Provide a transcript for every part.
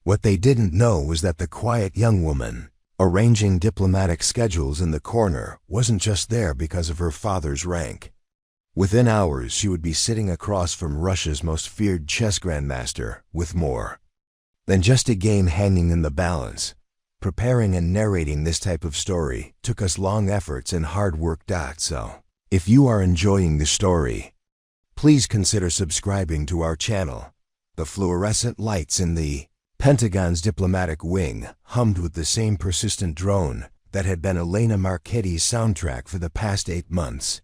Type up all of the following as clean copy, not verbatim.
What they didn't know was that the quiet young woman, arranging diplomatic schedules in the corner, wasn't just there because of her father's rank. Within hours, she would be sitting across from Russia's most feared chess grandmaster, with more than just a game hanging in the balance. Preparing and narrating this type of story took us long efforts and hard work. So, if you are enjoying the story, please consider subscribing to our channel. The fluorescent lights in the Pentagon's diplomatic wing hummed with the same persistent drone that had been Elena Marchetti's soundtrack for the past 8 months.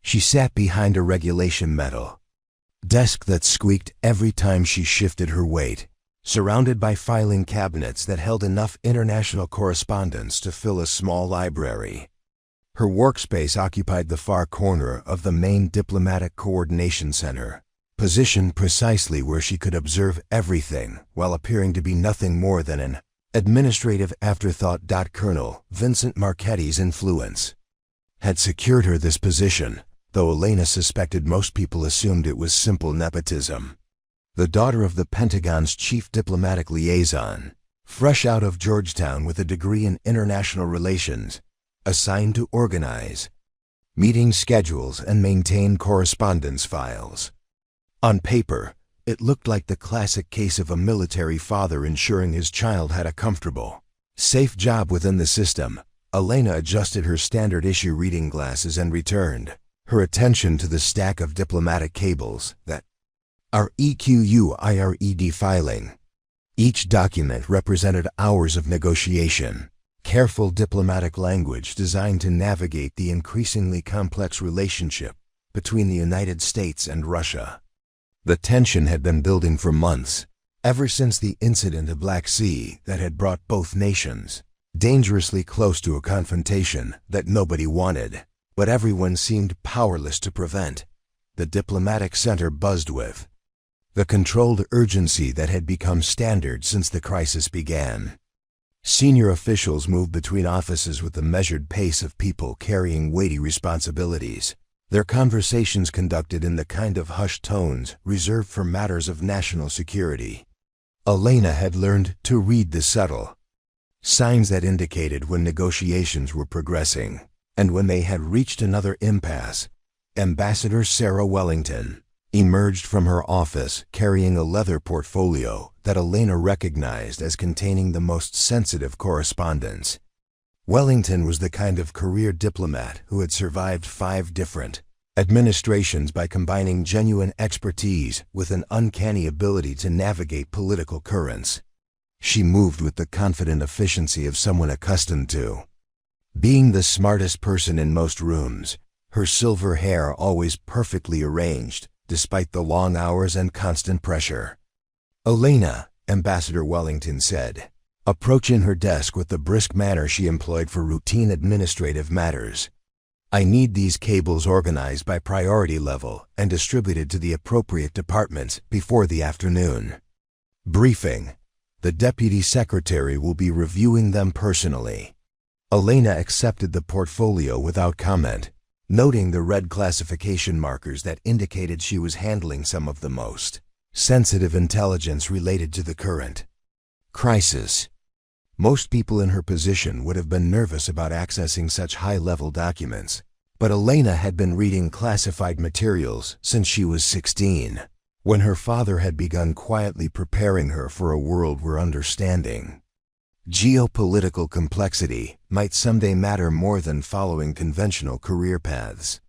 She sat behind a regulation metal desk that squeaked every time she shifted her weight, surrounded by filing cabinets that held enough international correspondence to fill a small library. Her workspace occupied the far corner of the main diplomatic coordination center, positioned precisely where she could observe everything while appearing to be nothing more than an administrative afterthought. Colonel Vincent Marchetti's influence had secured her this position, though Elena suspected most people assumed it was simple nepotism. The daughter of the Pentagon's chief diplomatic liaison, fresh out of Georgetown with a degree in international relations, assigned to organize meeting schedules and maintain correspondence files. On paper, it looked like the classic case of a military father ensuring his child had a comfortable, safe job within the system. Elena adjusted her standard-issue reading glasses and returned her attention to the stack of diplomatic cables that are EQUIRED filing. Each document represented hours of negotiation, careful diplomatic language designed to navigate the increasingly complex relationship between the United States and Russia. The tension had been building for months, ever since the incident at Black Sea that had brought both nations dangerously close to a confrontation that nobody wanted, but everyone seemed powerless to prevent. The diplomatic center buzzed with the controlled urgency that had become standard since the crisis began. Senior officials moved between offices with the measured pace of people carrying weighty responsibilities, their conversations conducted in the kind of hushed tones reserved for matters of national security. Elena had learned to read the subtle signs that indicated when negotiations were progressing and when they had reached another impasse. Ambassador Sarah Wellington emerged from her office carrying a leather portfolio that Elena recognized as containing the most sensitive correspondence. Wellington was the kind of career diplomat who had survived 5 different administrations by combining genuine expertise with an uncanny ability to navigate political currents. She moved with the confident efficiency of someone accustomed to being the smartest person in most rooms, her silver hair always perfectly arranged, despite the long hours and constant pressure. "Elena," Ambassador Wellington said, approaching her desk with the brisk manner she employed for routine administrative matters. "I need these cables organized by priority level and distributed to the appropriate departments before the afternoon briefing. The Deputy Secretary will be reviewing them personally." Elena accepted the portfolio without comment, noting the red classification markers that indicated she was handling some of the most sensitive intelligence related to the current crisis. Most people in her position would have been nervous about accessing such high-level documents, but Elena had been reading classified materials since she was 16, when her father had begun quietly preparing her for a world where understanding geopolitical complexity might someday matter more than following conventional career paths.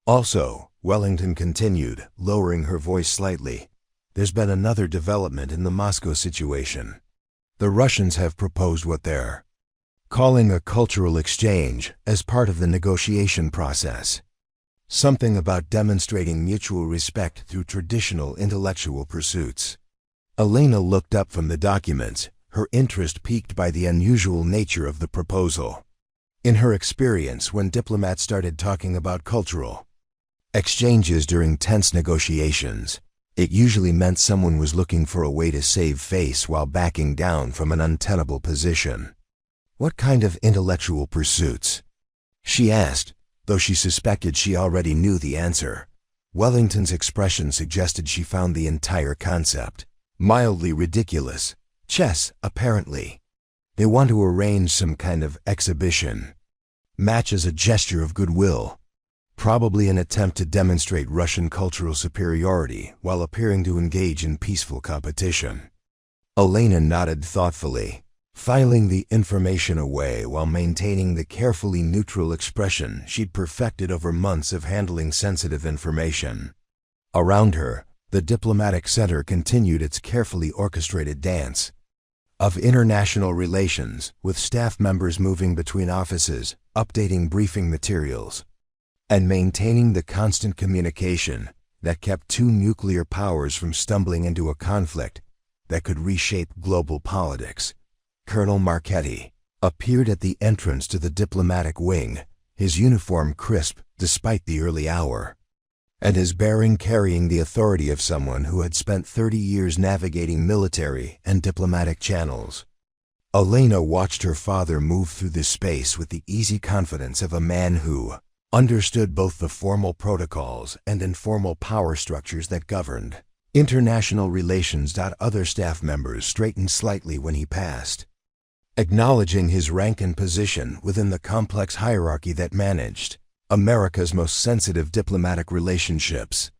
"Also," Wellington continued, lowering her voice slightly, "there's been another development in the Moscow situation. The Russians have proposed what they're calling a cultural exchange as part of the negotiation process. Something about demonstrating mutual respect through traditional intellectual pursuits." Elena looked up from the documents, her interest piqued by the unusual nature of the proposal. In her experience, when diplomats started talking about cultural exchanges during tense negotiations, it usually meant someone was looking for a way to save face while backing down from an untenable position. "What kind of intellectual pursuits?" she asked, though she suspected she already knew the answer. Wellington's expression suggested she found the entire concept mildly ridiculous, Chess, apparently. They want to arrange some kind of exhibition. Match as a gesture of goodwill. Probably an attempt to demonstrate Russian cultural superiority while appearing to engage in peaceful competition. Elena nodded thoughtfully, filing the information away while maintaining the carefully neutral expression she'd perfected over months of handling sensitive information. Around her, the diplomatic center continued its carefully orchestrated dance of international relations, with staff members moving between offices, updating briefing materials, and maintaining the constant communication that kept two nuclear powers from stumbling into a conflict that could reshape global politics. Colonel Marchetti appeared at the entrance to the diplomatic wing, his uniform crisp despite the early hour, and his bearing carrying the authority of someone who had spent 30 years navigating military and diplomatic channels. Elena watched her father move through this space with the easy confidence of a man who understood both the formal protocols and informal power structures that governed international relations. Other staff members straightened slightly when he passed, acknowledging his rank and position within the complex hierarchy that managed America's most sensitive diplomatic relationships.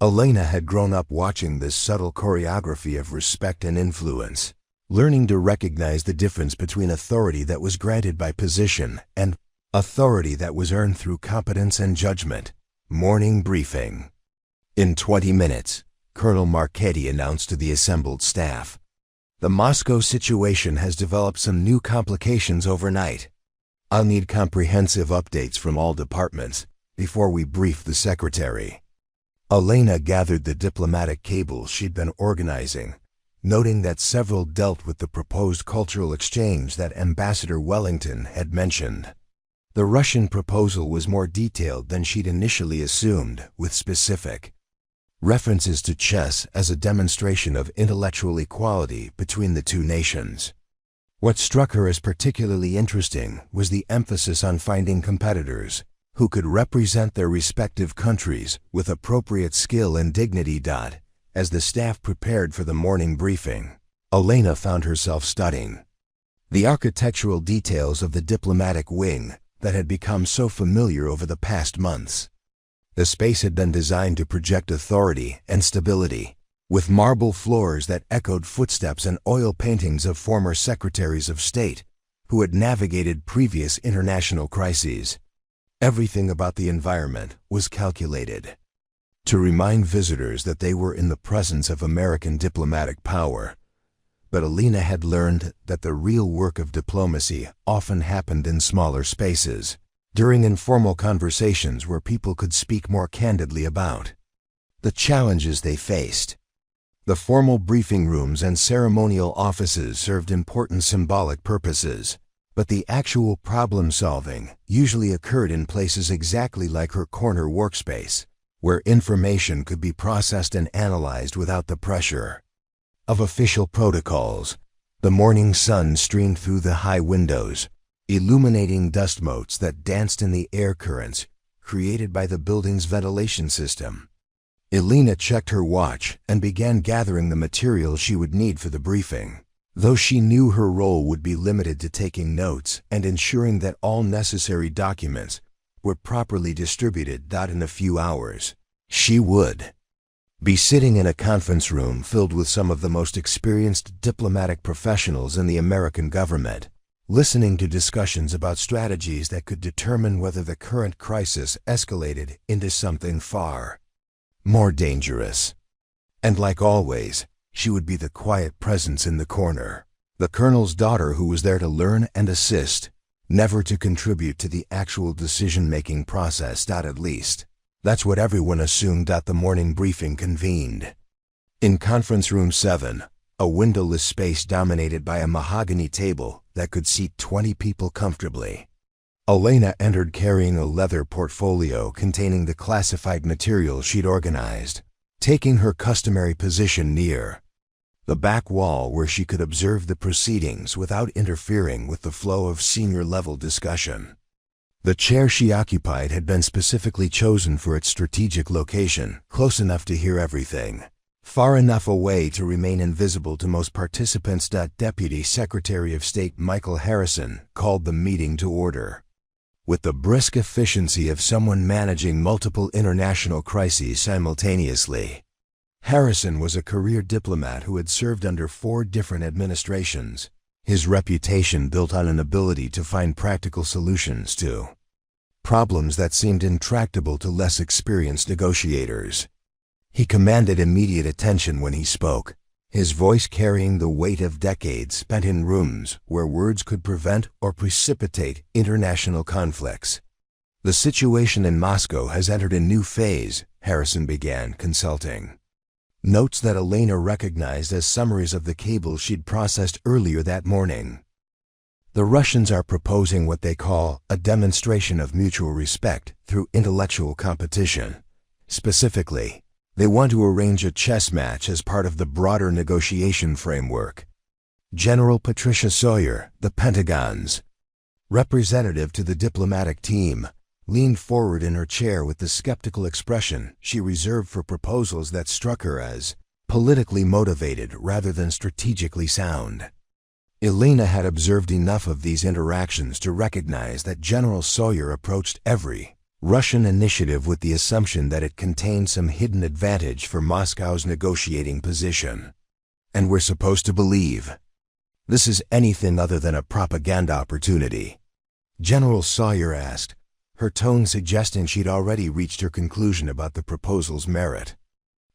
Elena had grown up watching this subtle choreography of respect and influence, learning to recognize the difference between authority that was granted by position and authority that was earned through competence and judgment. Morning briefing. In 20 minutes, Colonel Marchetti announced to the assembled staff, "The Moscow situation has developed some new complications overnight. I'll need comprehensive updates from all departments before we brief the secretary." Elena gathered the diplomatic cables she'd been organizing, noting that several dealt with the proposed cultural exchange that Ambassador Wellington had mentioned. The Russian proposal was more detailed than she'd initially assumed, with specific references to chess as a demonstration of intellectual equality between the two nations. What struck her as particularly interesting was the emphasis on finding competitors who could represent their respective countries with appropriate skill and dignity. As the staff prepared for the morning briefing, Elena found herself studying the architectural details of the diplomatic wing that had become so familiar over the past months. The space had been designed to project authority and stability, with marble floors that echoed footsteps and oil paintings of former secretaries of state who had navigated previous international crises. Everything about the environment was calculated to remind visitors that they were in the presence of American diplomatic power. But Elena had learned that the real work of diplomacy often happened in smaller spaces, during informal conversations where people could speak more candidly about the challenges they faced. The formal briefing rooms and ceremonial offices served important symbolic purposes, but the actual problem-solving usually occurred in places exactly like her corner workspace, where information could be processed and analyzed without the pressure of official protocols. The morning sun streamed through the high windows, illuminating dust motes that danced in the air currents created by the building's ventilation system. Elena checked her watch and began gathering the materials she would need for the briefing, though she knew her role would be limited to taking notes and ensuring that all necessary documents were properly distributed. In a few hours, she would be sitting in a conference room filled with some of the most experienced diplomatic professionals in the American government, listening to discussions about strategies that could determine whether the current crisis escalated into something far more dangerous. And like always, she would be the quiet presence in the corner, the colonel's daughter who was there to learn and assist, never to contribute to the actual decision-making process. At least, that's what everyone assumed. The morning briefing convened in Conference Room 7, a windowless space dominated by a mahogany table that could seat 20 people comfortably. Elena entered carrying a leather portfolio containing the classified materials she'd organized, taking her customary position near the back wall where she could observe the proceedings without interfering with the flow of senior-level discussion. The chair she occupied had been specifically chosen for its strategic location, close enough to hear everything, far enough away to remain invisible to most participants. Deputy Secretary of State Michael Harrison called the meeting to order. With the brisk efficiency of someone managing multiple international crises simultaneously, Harrison was a career diplomat who had served under 4 different administrations, his reputation built on an ability to find practical solutions to problems that seemed intractable to less experienced negotiators. He commanded immediate attention when he spoke, his voice carrying the weight of decades spent in rooms where words could prevent or precipitate international conflicts. The situation in Moscow has entered a new phase, Harrison began, consulting notes that Elena recognized as summaries of the cables she'd processed earlier that morning. The Russians are proposing what they call a demonstration of mutual respect through intellectual competition. Specifically, they want to arrange a chess match as part of the broader negotiation framework. General Patricia Sawyer, the Pentagon's representative to the diplomatic team, leaned forward in her chair with the skeptical expression she reserved for proposals that struck her as politically motivated rather than strategically sound. Elena had observed enough of these interactions to recognize that General Sawyer approached every Russian initiative with the assumption that it contained some hidden advantage for Moscow's negotiating position. And we're supposed to believe this is anything other than a propaganda opportunity? General Sawyer asked, her tone suggesting she'd already reached her conclusion about the proposal's merit.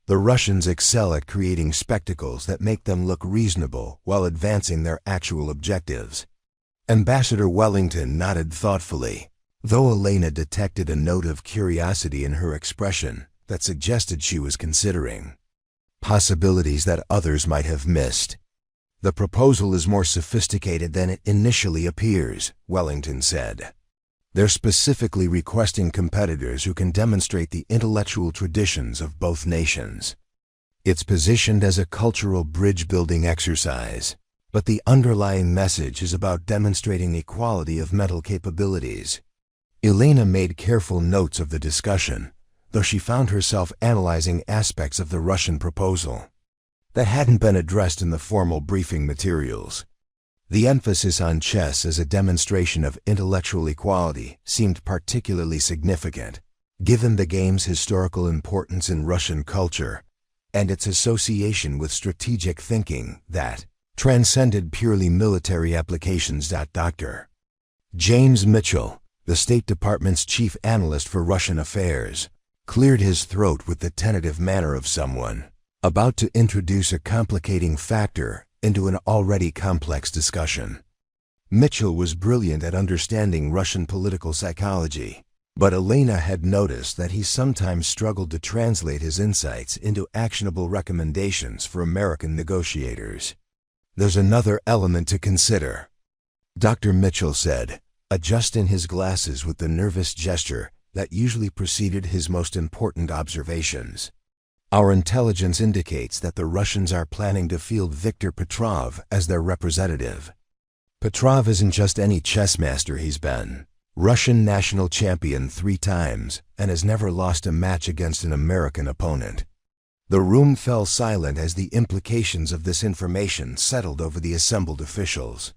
The Russians excel at creating spectacles that make them look reasonable while advancing their actual objectives. Ambassador Wellington nodded thoughtfully, though Elena detected a note of curiosity in her expression that suggested she was considering possibilities that others might have missed. The proposal is more sophisticated than it initially appears, Wellington said. They're specifically requesting competitors who can demonstrate the intellectual traditions of both nations. It's positioned as a cultural bridge-building exercise, but the underlying message is about demonstrating equality of mental capabilities. Elena made careful notes of the discussion, though she found herself analyzing aspects of the Russian proposal that hadn't been addressed in the formal briefing materials. The emphasis on chess as a demonstration of intellectual equality seemed particularly significant, given the game's historical importance in Russian culture and its association with strategic thinking that transcended purely military applications. Dr. James Mitchell, the State Department's chief analyst for Russian affairs, cleared his throat with the tentative manner of someone about to introduce a complicating factor into an already complex discussion. Mitchell was brilliant at understanding Russian political psychology, but Elena had noticed that he sometimes struggled to translate his insights into actionable recommendations for American negotiators. There's another element to consider, Dr. Mitchell said, adjusting his glasses with the nervous gesture that usually preceded his most important observations. Our intelligence indicates that the Russians are planning to field Viktor Petrov as their representative. Petrov isn't just any chess master. He's been Russian national champion 3 times and has never lost a match against an American opponent. The room fell silent as the implications of this information settled over the assembled officials.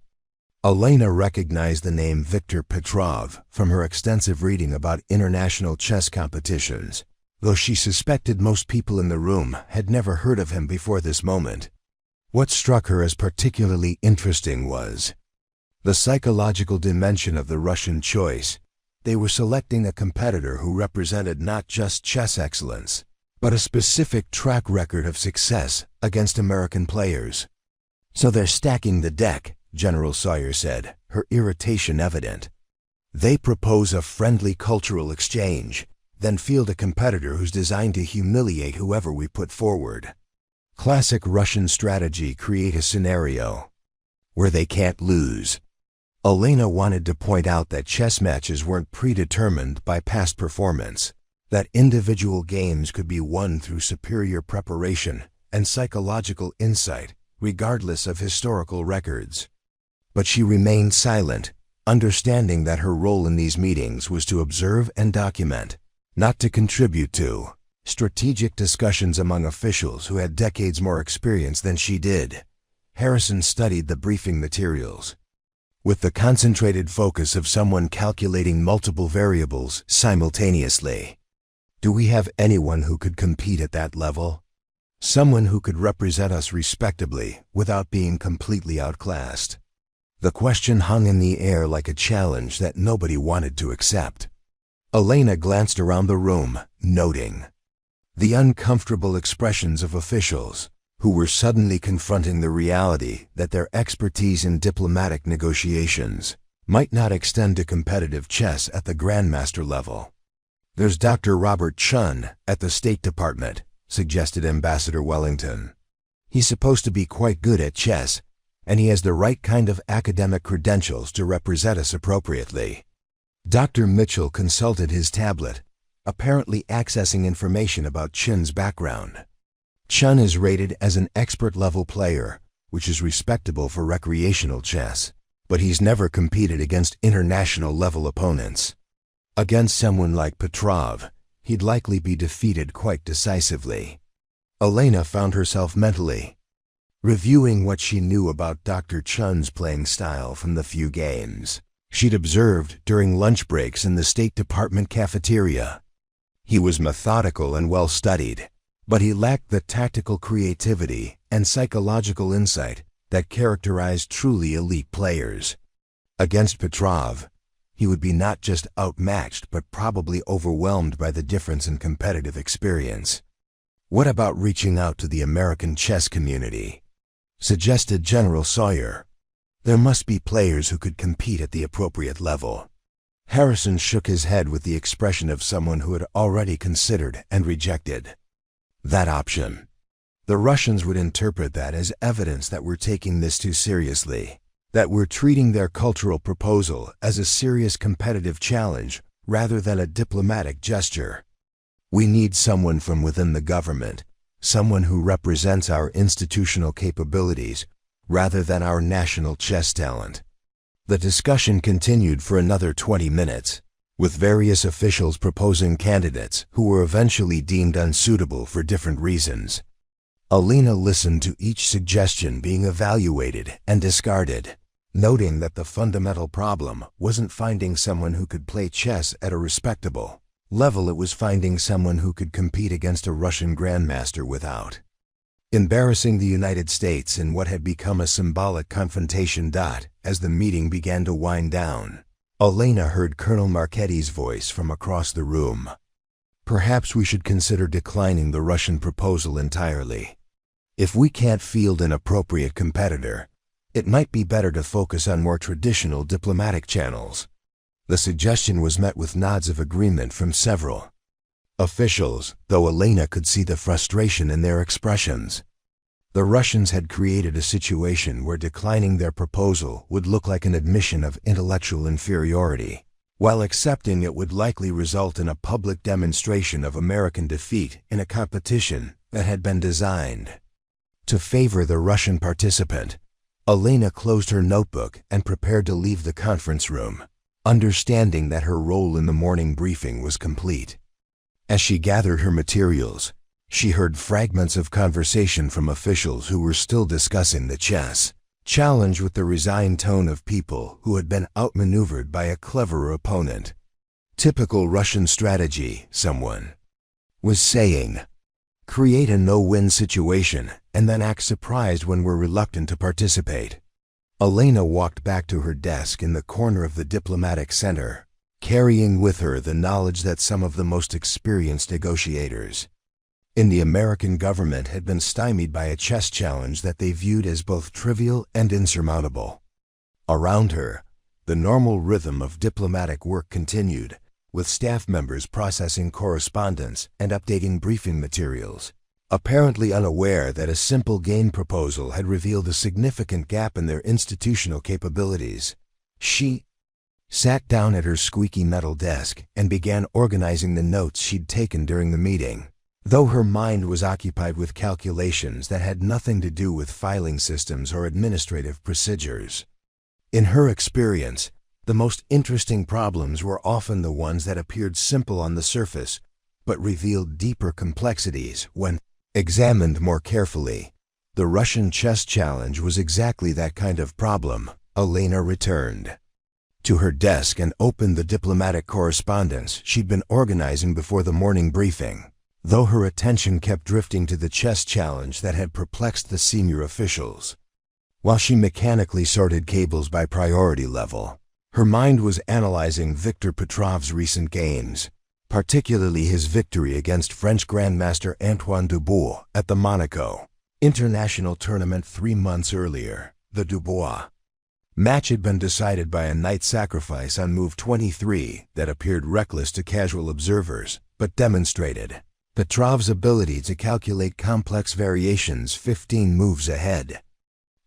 Elena recognized the name Viktor Petrov from her extensive reading about international chess competitions, though she suspected most people in the room had never heard of him before this moment. What struck her as particularly interesting was the psychological dimension of the Russian choice. They were selecting a competitor who represented not just chess excellence, but a specific track record of success against American players. So they're stacking the deck, General Sawyer said, her irritation evident. They propose a friendly cultural exchange, then field a competitor who's designed to humiliate whoever we put forward. Classic Russian strategy: create a scenario where they can't lose. Elena wanted to point out that chess matches weren't predetermined by past performance, that individual games could be won through superior preparation and psychological insight, regardless of historical records. But she remained silent, understanding that her role in these meetings was to observe and document, not to contribute to Strategic discussions among officials who had decades more experience than she did. Harrison studied the briefing materials with the concentrated focus of someone calculating multiple variables simultaneously. Do we have anyone who could compete at that level? Someone who could represent us respectably without being completely outclassed? The question hung in the air like a challenge that nobody wanted to accept. Elena glanced around the room, noting the uncomfortable expressions of officials who were suddenly confronting the reality that their expertise in diplomatic negotiations might not extend to competitive chess at the Grandmaster level. "There's Dr. Robert Chen at the State Department," suggested Ambassador Wellington. "He's supposed to be quite good at chess, and he has the right kind of academic credentials to represent us appropriately." Dr. Mitchell consulted his tablet, apparently accessing information about Chen's background. Chen is rated as an expert-level player, which is respectable for recreational chess, but he's never competed against international-level opponents. Against someone like Petrov, he'd likely be defeated quite decisively. Elena found herself mentally reviewing what she knew about Dr. Chen's playing style from the few games she'd observed during lunch breaks in the State Department cafeteria. He was methodical and well-studied, but he lacked the tactical creativity and psychological insight that characterized truly elite players. Against Petrov, he would be not just outmatched but probably overwhelmed by the difference in competitive experience. "What about reaching out to the American chess community?" suggested General Sawyer. "There must be players who could compete at the appropriate level." Harrison shook his head with the expression of someone who had already considered and rejected that option. The Russians would interpret that as evidence that we're taking this too seriously, that we're treating their cultural proposal as a serious competitive challenge rather than a diplomatic gesture. "We need someone from within the government, someone who represents our institutional capabilities rather than our national chess talent." The discussion continued for another 20 minutes, with various officials proposing candidates who were eventually deemed unsuitable for different reasons. Elena listened to each suggestion being evaluated and discarded, noting that the fundamental problem wasn't finding someone who could play chess at a respectable level, it was finding someone who could compete against a Russian grandmaster without embarrassing the United States in what had become a symbolic confrontation. As the meeting began to wind down, Elena heard Colonel Marchetti's voice from across the room. "Perhaps we should consider declining the Russian proposal entirely. If we can't field an appropriate competitor, it might be better to focus on more traditional diplomatic channels." The suggestion was met with nods of agreement from several officials, though Elena could see the frustration in their expressions. The Russians had created a situation where declining their proposal would look like an admission of intellectual inferiority, while accepting it would likely result in a public demonstration of American defeat in a competition that had been designed to favor the Russian participant. Elena closed her notebook and prepared to leave the conference room, understanding that her role in the morning briefing was complete. As she gathered her materials, she heard fragments of conversation from officials who were still discussing the chess challenge with the resigned tone of people who had been outmaneuvered by a cleverer opponent. "Typical Russian strategy," someone was saying. "Create a no-win situation and then act surprised when we're reluctant to participate." Elena walked back to her desk in the corner of the diplomatic center, carrying with her the knowledge that some of the most experienced negotiators in the American government had been stymied by a chess challenge that they viewed as both trivial and insurmountable. Around her, the normal rhythm of diplomatic work continued, with staff members processing correspondence and updating briefing materials, apparently unaware that a simple game proposal had revealed a significant gap in their institutional capabilities. She sat down at her squeaky metal desk and began organizing the notes she'd taken during the meeting, though her mind was occupied with calculations that had nothing to do with filing systems or administrative procedures. In her experience, the most interesting problems were often the ones that appeared simple on the surface, but revealed deeper complexities when examined more carefully. The Russian chess challenge was exactly that kind of problem. Elena returned to her desk and opened the diplomatic correspondence she'd been organizing before the morning briefing, though her attention kept drifting to the chess challenge that had perplexed the senior officials. While she mechanically sorted cables by priority level, her mind was analyzing Viktor Petrov's recent games, particularly his victory against French Grandmaster Antoine Dubois at the Monaco International Tournament 3 months earlier. The Dubois match had been decided by a knight sacrifice on move 23 that appeared reckless to casual observers, but demonstrated Petrov's ability to calculate complex variations 15 moves ahead.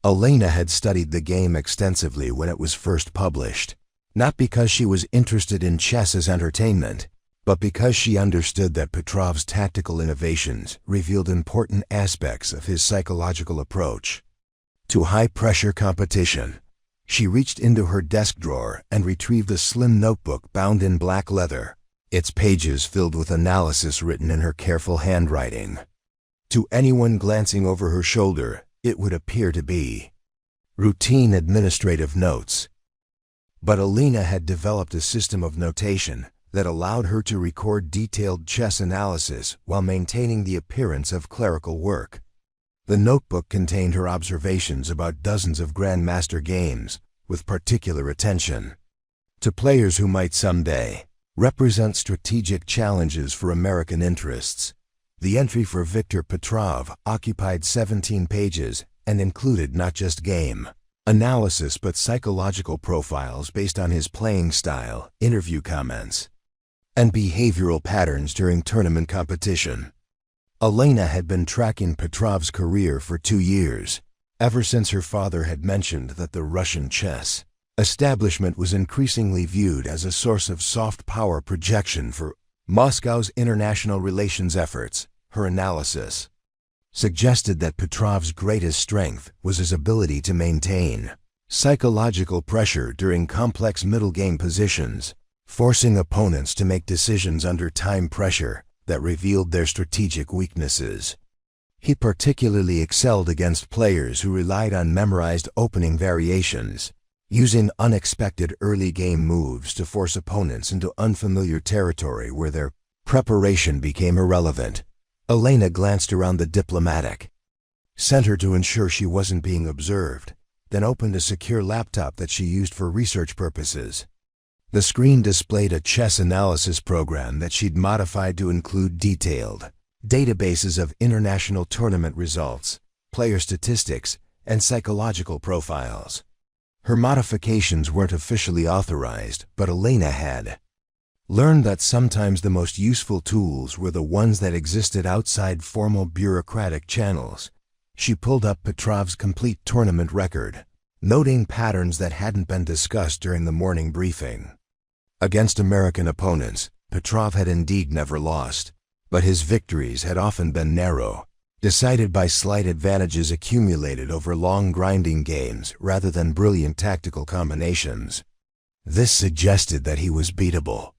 Elena had studied the game extensively when it was first published, not because she was interested in chess as entertainment, but because she understood that Petrov's tactical innovations revealed important aspects of his psychological approach to high-pressure competition. She reached into her desk drawer and retrieved a slim notebook bound in black leather, its pages filled with analysis written in her careful handwriting. To anyone glancing over her shoulder, it would appear to be routine administrative notes. But Elena had developed a system of notation that allowed her to record detailed chess analysis while maintaining the appearance of clerical work. The notebook contained her observations about dozens of Grandmaster games, with particular attention to players who might someday represent strategic challenges for American interests. The entry for Viktor Petrov occupied 17 pages and included not just game analysis but psychological profiles based on his playing style, interview comments, and behavioral patterns during tournament competition. Elena had been tracking Petrov's career for 2 years, ever since her father had mentioned that the Russian chess establishment was increasingly viewed as a source of soft power projection for Moscow's international relations efforts. Her analysis suggested that Petrov's greatest strength was his ability to maintain psychological pressure during complex middle game positions, forcing opponents to make decisions under time pressure that revealed their strategic weaknesses. He particularly excelled against players who relied on memorized opening variations, using unexpected early game moves to force opponents into unfamiliar territory where their preparation became irrelevant. Elena glanced around the diplomatic center to ensure she wasn't being observed, then opened a secure laptop that she used for research purposes. The screen displayed a chess analysis program that she'd modified to include detailed databases of international tournament results, player statistics, and psychological profiles. Her modifications weren't officially authorized, but Elena had learned that sometimes the most useful tools were the ones that existed outside formal bureaucratic channels. She pulled up Petrov's complete tournament record, noting patterns that hadn't been discussed during the morning briefing. Against American opponents, Petrov had indeed never lost, but his victories had often been narrow, decided by slight advantages accumulated over long grinding games rather than brilliant tactical combinations. This suggested that he was beatable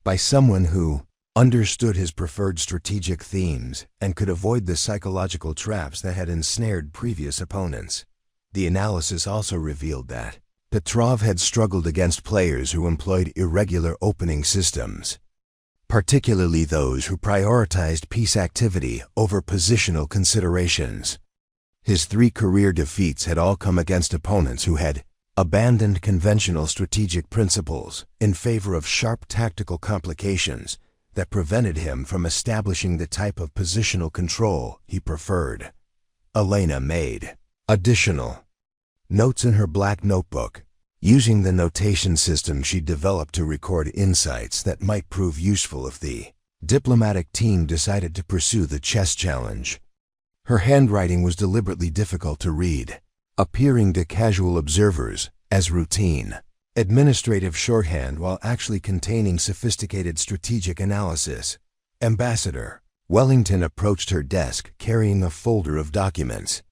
by someone who understood his preferred strategic themes and could avoid the psychological traps that had ensnared previous opponents. The analysis also revealed that Petrov had struggled against players who employed irregular opening systems, particularly those who prioritized piece activity over positional considerations. His 3 career defeats had all come against opponents who had abandoned conventional strategic principles in favor of sharp tactical complications that prevented him from establishing the type of positional control he preferred. Elena made additional notes in her black notebook, using the notation system she developed to record insights that might prove useful if the diplomatic team decided to pursue the chess challenge. Her handwriting was deliberately difficult to read, appearing to casual observers as routine administrative shorthand while actually containing sophisticated strategic analysis. Ambassador Wellington approached her desk carrying a folder of documents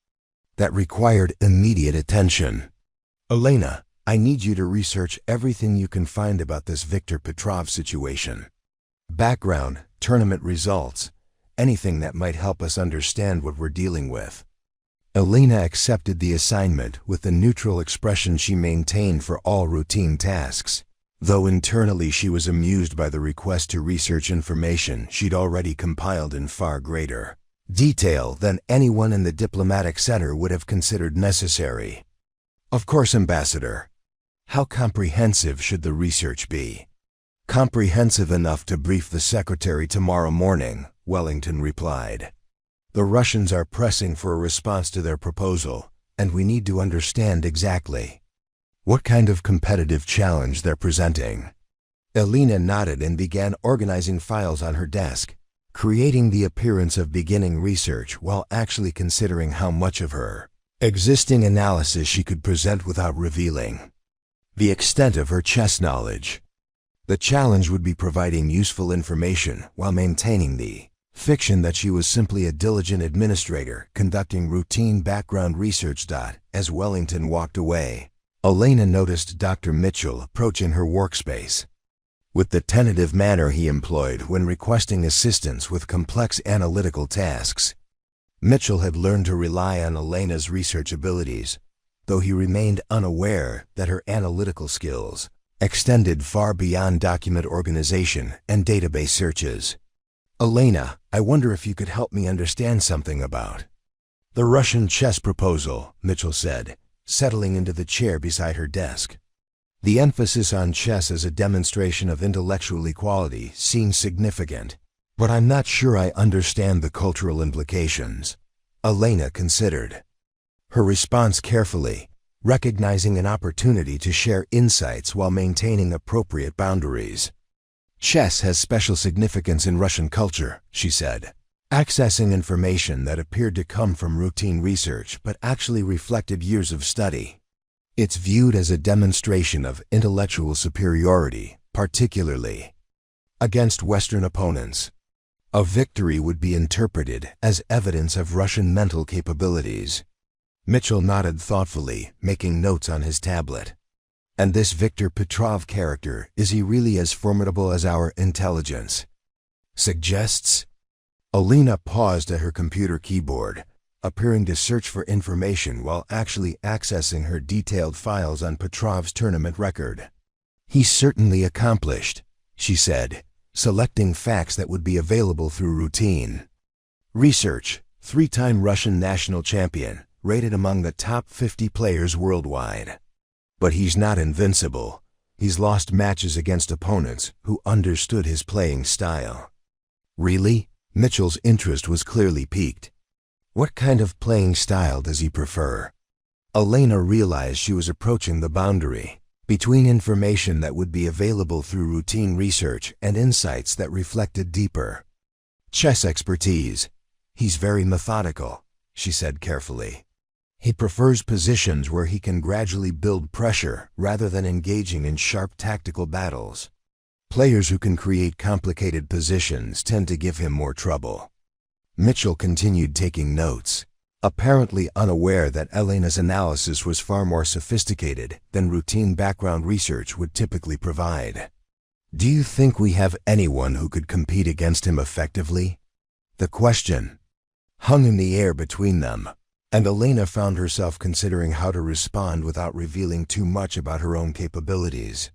that required immediate attention. Elena, I need you to research everything you can find about this Viktor Petrov situation. Background, tournament results, anything that might help us understand what we're dealing with. Elena accepted the assignment with the neutral expression she maintained for all routine tasks, though internally she was amused by the request to research information she'd already compiled in far greater detail than anyone in the diplomatic center would have considered necessary. Of course, Ambassador. How comprehensive should the research be? Comprehensive enough to brief the secretary tomorrow morning, Wellington replied. The Russians are pressing for a response to their proposal, and we need to understand exactly what kind of competitive challenge they're presenting. Elena nodded and began organizing files on her desk, creating the appearance of beginning research while actually considering how much of her existing analysis she could present without revealing the extent of her chess knowledge. The challenge would be providing useful information while maintaining the fiction that she was simply a diligent administrator conducting routine background research. As Wellington walked away, Elena noticed Dr. Mitchell approaching her workspace. With the tentative manner he employed when requesting assistance with complex analytical tasks, Mitchell had learned to rely on Elena's research abilities, though he remained unaware that her analytical skills extended far beyond document organization and database searches. Elena, I wonder if you could help me understand something about the Russian chess proposal, Mitchell said, settling into the chair beside her desk. The emphasis on chess as a demonstration of intellectual equality seems significant, but I'm not sure I understand the cultural implications. Elena considered her response carefully, recognizing an opportunity to share insights while maintaining appropriate boundaries. Chess has special significance in Russian culture, she said, accessing information that appeared to come from routine research but actually reflected years of study. It's viewed as a demonstration of intellectual superiority, particularly against Western opponents. A victory would be interpreted as evidence of Russian mental capabilities. Mitchell nodded thoughtfully, making notes on his tablet. And this Viktor Petrov character, is he really as formidable as our intelligence suggests? Elena paused at her computer keyboard, appearing to search for information while actually accessing her detailed files on Petrov's tournament record. He's certainly accomplished, she said, selecting facts that would be available through routine research. 3-time Russian national champion, rated among the top 50 players worldwide. But he's not invincible. He's lost matches against opponents who understood his playing style. Really? Mitchell's interest was clearly piqued. What kind of playing style does he prefer? Elena realized she was approaching the boundary between information that would be available through routine research and insights that reflected deeper chess expertise. He's very methodical, she said carefully. He prefers positions where he can gradually build pressure rather than engaging in sharp tactical battles. Players who can create complicated positions tend to give him more trouble. Mitchell continued taking notes, apparently unaware that Elena's analysis was far more sophisticated than routine background research would typically provide. Do you think we have anyone who could compete against him effectively? The question hung in the air between them, and Elena found herself considering how to respond without revealing too much about her own capabilities.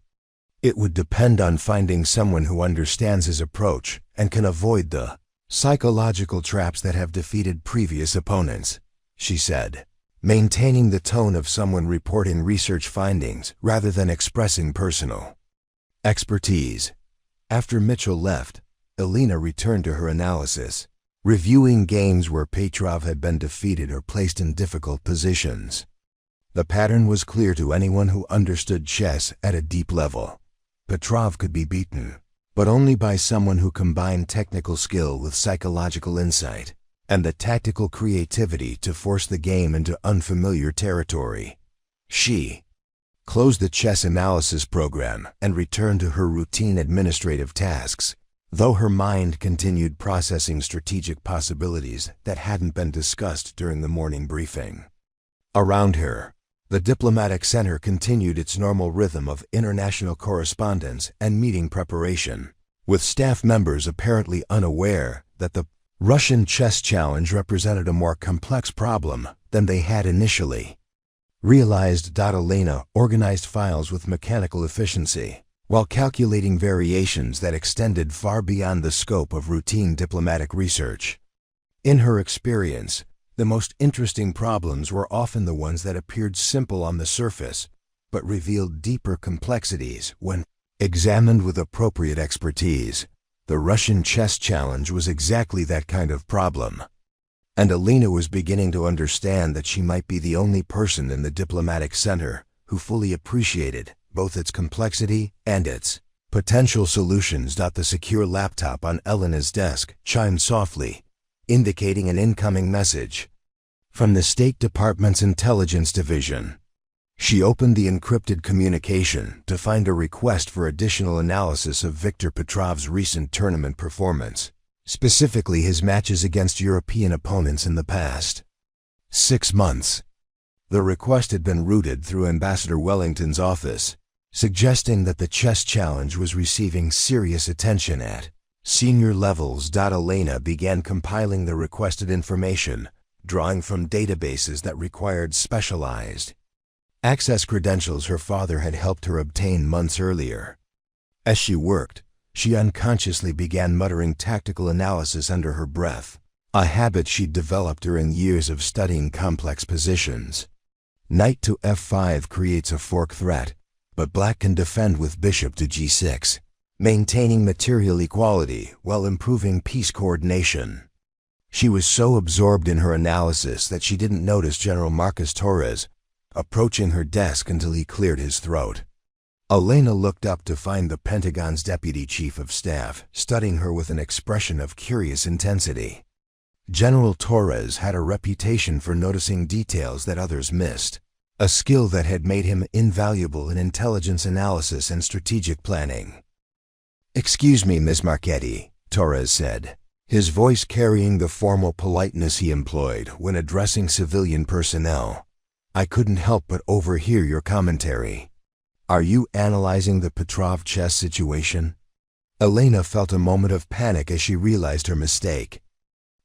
It would depend on finding someone who understands his approach and can avoid the psychological traps that have defeated previous opponents, she said, maintaining the tone of someone reporting research findings rather than expressing personal expertise. After Mitchell left, Elena returned to her analysis, reviewing games where Petrov had been defeated or placed in difficult positions. The pattern was clear to anyone who understood chess at a deep level. Petrov could be beaten, but only by someone who combined technical skill with psychological insight and the tactical creativity to force the game into unfamiliar territory. She closed the chess analysis program and returned to her routine administrative tasks, though her mind continued processing strategic possibilities that hadn't been discussed during the morning briefing. Around her, the diplomatic center continued its normal rhythm of international correspondence and meeting preparation. with staff members apparently unaware that the Russian chess challenge represented a more complex problem than they had initially realized. Elena organized files with mechanical efficiency, while calculating variations that extended far beyond the scope of routine diplomatic research. In her experience, the most interesting problems were often the ones that appeared simple on the surface, but revealed deeper complexities when examined with appropriate expertise. The Russian chess challenge was exactly that kind of problem, and Elena was beginning to understand that she might be the only person in the diplomatic center who fully appreciated both its complexity and its potential solutions. The secure laptop on Elena's desk chimed softly, indicating an incoming message from the State Department's Intelligence Division. She opened the encrypted communication to find a request for additional analysis of Viktor Petrov's recent tournament performance, specifically his matches against European opponents in the past 6 months. The request had been routed through Ambassador Wellington's office, suggesting that the chess challenge was receiving serious attention at senior levels. Elena began compiling the requested information, drawing from databases that required specialized access credentials her father had helped her obtain months earlier. As she worked, she unconsciously began muttering tactical analysis under her breath, a habit she'd developed during years of studying complex positions. Knight to f5 creates a fork threat, but black can defend with bishop to g6, maintaining material equality while improving piece coordination. She was so absorbed in her analysis that she didn't notice General Marcus Torres approaching her desk until he cleared his throat. Elena looked up to find the Pentagon's deputy chief of staff studying her with an expression of curious intensity. General Torres had a reputation for noticing details that others missed, a skill that had made him invaluable in intelligence analysis and strategic planning. "Excuse me, Miss Marchetti," Torres said, his voice carrying the formal politeness he employed when addressing civilian personnel. "I couldn't help but overhear your commentary. Are you analyzing the Petrov chess situation?" Elena felt a moment of panic as she realized her mistake.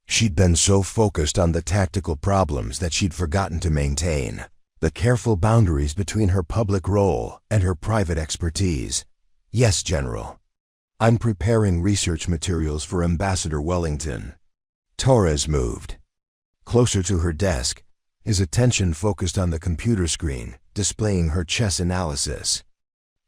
She'd been so focused on the tactical problems that she'd forgotten to maintain the careful boundaries between her public role and her private expertise. "Yes, General. I'm preparing research materials for Ambassador Wellington." Torres moved closer to her desk, his attention focused on the computer screen, displaying her chess analysis.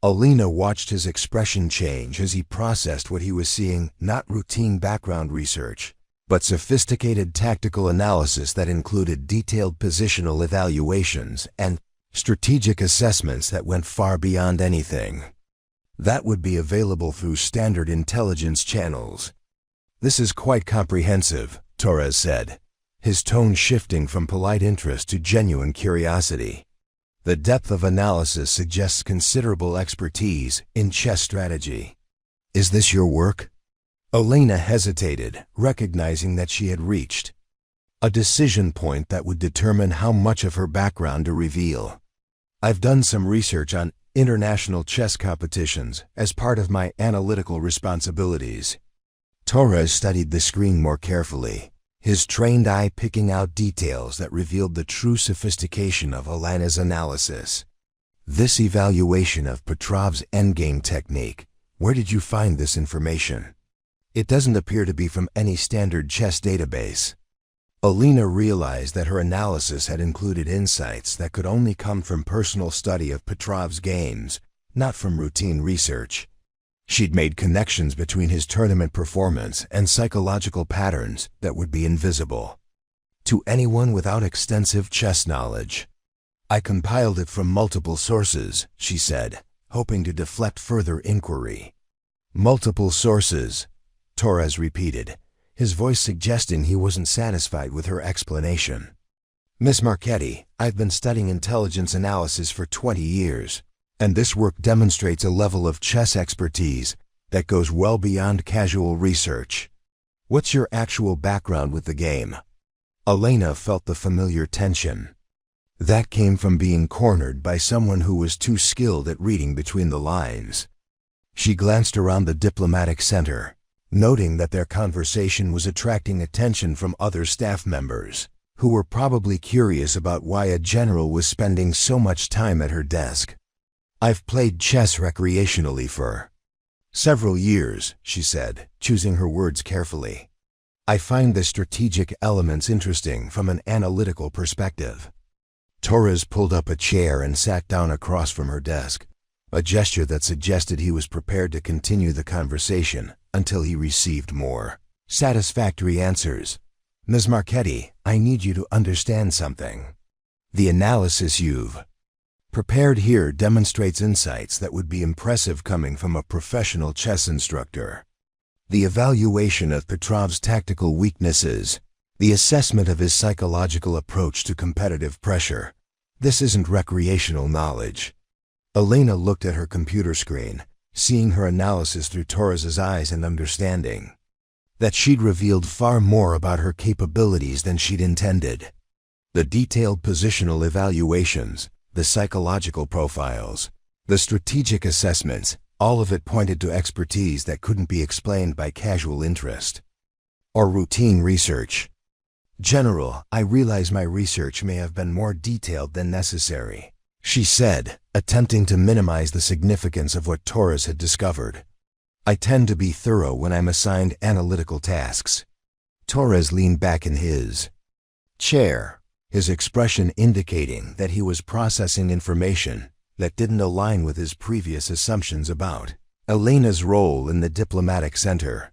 Elena watched his expression change as he processed what he was seeing, not routine background research, but sophisticated tactical analysis that included detailed positional evaluations and strategic assessments that went far beyond anything that would be available through standard intelligence channels. "This is quite comprehensive," Torres said, his tone shifting from polite interest to genuine curiosity. "The depth of analysis suggests considerable expertise in chess strategy. Is this your work?" Elena hesitated, recognizing that she had reached a decision point that would determine how much of her background to reveal. "I've done some research on international chess competitions as part of my analytical responsibilities." Torres studied the screen more carefully, his trained eye picking out details that revealed the true sophistication of Elena's analysis. "This evaluation of Petrov's endgame technique, where did you find this information? It doesn't appear to be from any standard chess database." Elena realized that her analysis had included insights that could only come from personal study of Petrov's games, not from routine research. She'd made connections between his tournament performance and psychological patterns that would be invisible to anyone without extensive chess knowledge. "I compiled it from multiple sources," she said, hoping to deflect further inquiry. "Multiple sources," Torres repeated, his voice suggesting he wasn't satisfied with her explanation. "Miss Marchetti, I've been studying intelligence analysis for 20 years, and this work demonstrates a level of chess expertise that goes well beyond casual research. What's your actual background with the game?" Elena felt the familiar tension. That came from being cornered by someone who was too skilled at reading between the lines. She glanced around the diplomatic center, noting that their conversation was attracting attention from other staff members, who were probably curious about why a general was spending so much time at her desk. "I've played chess recreationally for several years," she said, choosing her words carefully. "I find the strategic elements interesting from an analytical perspective." Torres pulled up a chair and sat down across from her desk, a gesture that suggested he was prepared to continue the conversation until he received more satisfactory answers. "Ms. Marchetti, I need you to understand something. The analysis you've prepared here demonstrates insights that would be impressive coming from a professional chess instructor. The evaluation of Petrov's tactical weaknesses, the assessment of his psychological approach to competitive pressure, this isn't recreational knowledge." Elena looked at her computer screen, seeing her analysis through Torres's eyes and understanding that she'd revealed far more about her capabilities than she'd intended. The detailed positional evaluations, the psychological profiles, the strategic assessments, all of it pointed to expertise that couldn't be explained by casual interest or routine research. "General, I realize my research may have been more detailed than necessary," she said, attempting to minimize the significance of what Torres had discovered. "I tend to be thorough when I'm assigned analytical tasks." Torres leaned back in his chair, his expression indicating that he was processing information that didn't align with his previous assumptions about Elena's role in the diplomatic center.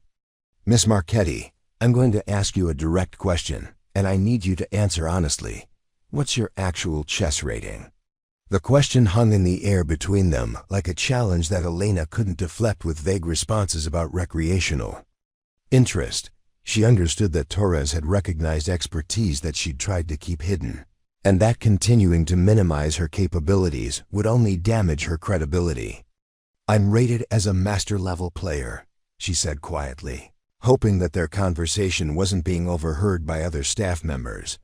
"Miss Marchetti, I'm going to ask you a direct question, and I need you to answer honestly. What's your actual chess rating?" The question hung in the air between them like a challenge that Elena couldn't deflect with vague responses about recreational interest. She understood that Torres had recognized expertise that she'd tried to keep hidden, and that continuing to minimize her capabilities would only damage her credibility. "I'm rated as a master-level player," she said quietly, hoping that their conversation wasn't being overheard by other staff members.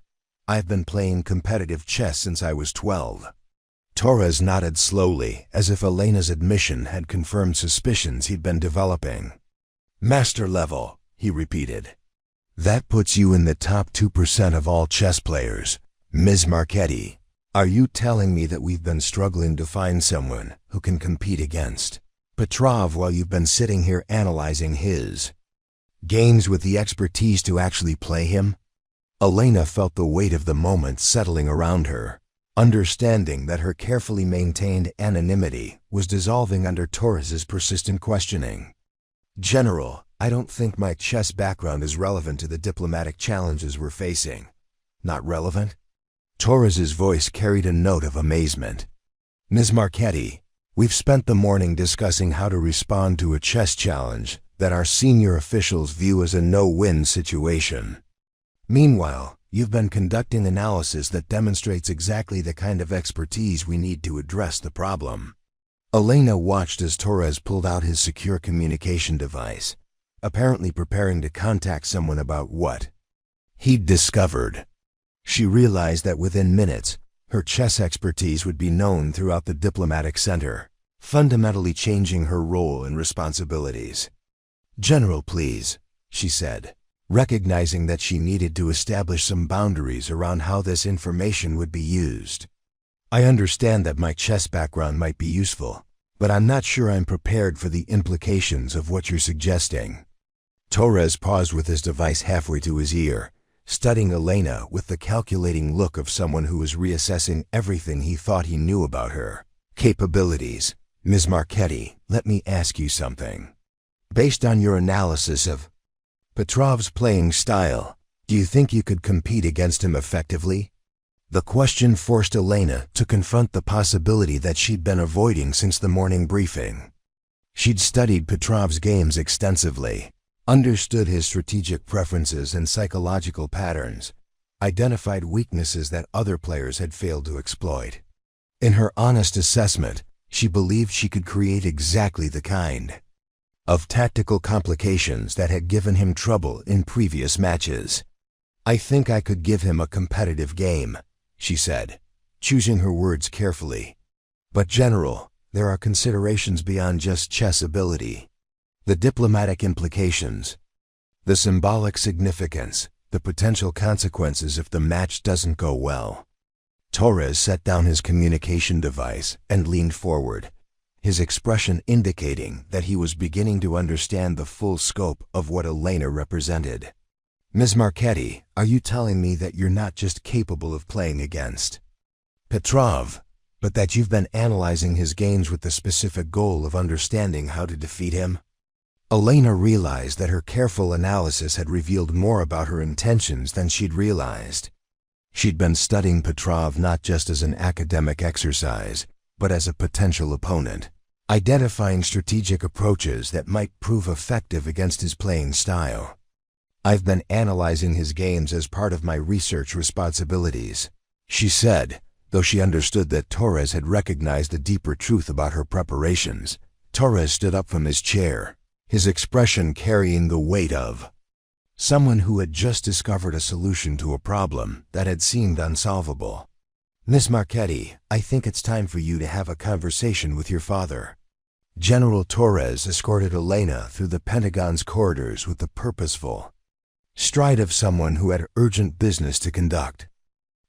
"I've been playing competitive chess since I was 12. Torres nodded slowly, as if Elena's admission had confirmed suspicions he'd been developing. "Master level," he repeated. "That puts you in the top 2% of all chess players. Ms. Marchetti, are you telling me that we've been struggling to find someone who can compete against Petrov while you've been sitting here analyzing his games with the expertise to actually play him?" Elena felt the weight of the moment settling around her, understanding that her carefully maintained anonymity was dissolving under Torres's persistent questioning. "General, I don't think my chess background is relevant to the diplomatic challenges we're facing." "Not relevant?" Torres's voice carried a note of amazement. "Ms. Marchetti, we've spent the morning discussing how to respond to a chess challenge that our senior officials view as a no-win situation. Meanwhile, you've been conducting analysis that demonstrates exactly the kind of expertise we need to address the problem." Elena watched as Torres pulled out his secure communication device, apparently preparing to contact someone about what he'd discovered. She realized that within minutes, her chess expertise would be known throughout the diplomatic center, fundamentally changing her role and responsibilities. "General, please," she said, recognizing that she needed to establish some boundaries around how this information would be used. "I understand that my chess background might be useful, but I'm not sure I'm prepared for the implications of what you're suggesting." Torres paused with his device halfway to his ear, studying Elena with the calculating look of someone who was reassessing everything he thought he knew about her capabilities. "Ms. Marchetti, let me ask you something. Based on your analysis of Petrov's playing style, do you think you could compete against him effectively?" The question forced Elena to confront the possibility that she'd been avoiding since the morning briefing. She'd studied Petrov's games extensively, understood his strategic preferences and psychological patterns, identified weaknesses that other players had failed to exploit. In her honest assessment, she believed she could create exactly the kind of tactical complications that had given him trouble in previous matches. "I think I could give him a competitive game," she said, choosing her words carefully. "But General, there are considerations beyond just chess ability. The diplomatic implications, the symbolic significance, the potential consequences if the match doesn't go well. Torres set down his communication device and leaned forward, his expression indicating that he was beginning to understand the full scope of what Elena represented. Ms. Marchetti, are you telling me that you're not just capable of playing against Petrov, but that you've been analyzing his games with the specific goal of understanding how to defeat him? Elena realized that her careful analysis had revealed more about her intentions than she'd realized. She'd been studying Petrov not just as an academic exercise, but as a potential opponent, identifying strategic approaches that might prove effective against his playing style. I've been analyzing his games as part of my research responsibilities, she said, though she understood that Torres had recognized a deeper truth about her preparations. Torres stood up from his chair, his expression carrying the weight of someone who had just discovered a solution to a problem that had seemed unsolvable. Miss Marchetti, I think it's time for you to have a conversation with your father. General Torres escorted Elena through the Pentagon's corridors with the purposeful stride of someone who had urgent business to conduct.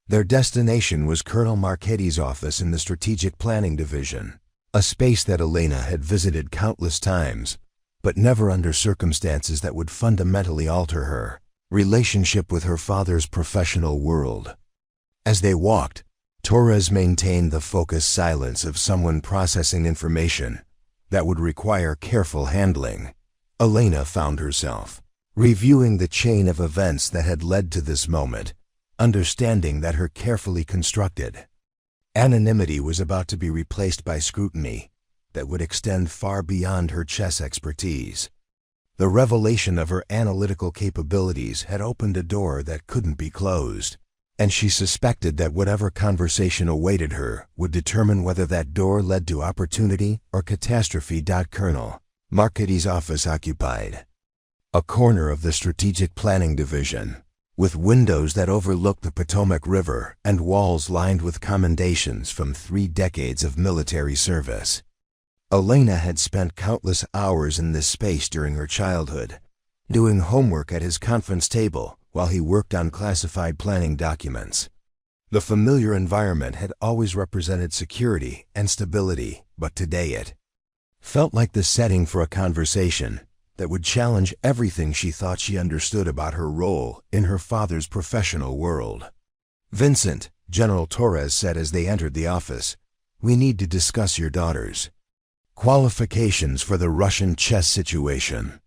Their destination was Colonel Marchetti's office in the Strategic Planning Division, a space that Elena had visited countless times, but never under circumstances that would fundamentally alter her relationship with her father's professional world. As they walked, Torres maintained the focused silence of someone processing information that would require careful handling. Elena found herself reviewing the chain of events that had led to this moment, understanding that her carefully constructed anonymity was about to be replaced by scrutiny that would extend far beyond her chess expertise. The revelation of her analytical capabilities had opened a door that couldn't be closed, and she suspected that whatever conversation awaited her would determine whether that door led to opportunity or catastrophe. Colonel Marchetti's office occupied a corner of the Strategic Planning Division, with windows that overlooked the Potomac River and walls lined with commendations from 3 decades of military service. Elena had spent countless hours in this space during her childhood, doing homework at his conference table while he worked on classified planning documents. The familiar environment had always represented security and stability, but today it felt like the setting for a conversation that would challenge everything she thought she understood about her role in her father's professional world. Vincent, General Torres said as they entered the office, we need to discuss your daughter's qualifications for the Russian chess situation.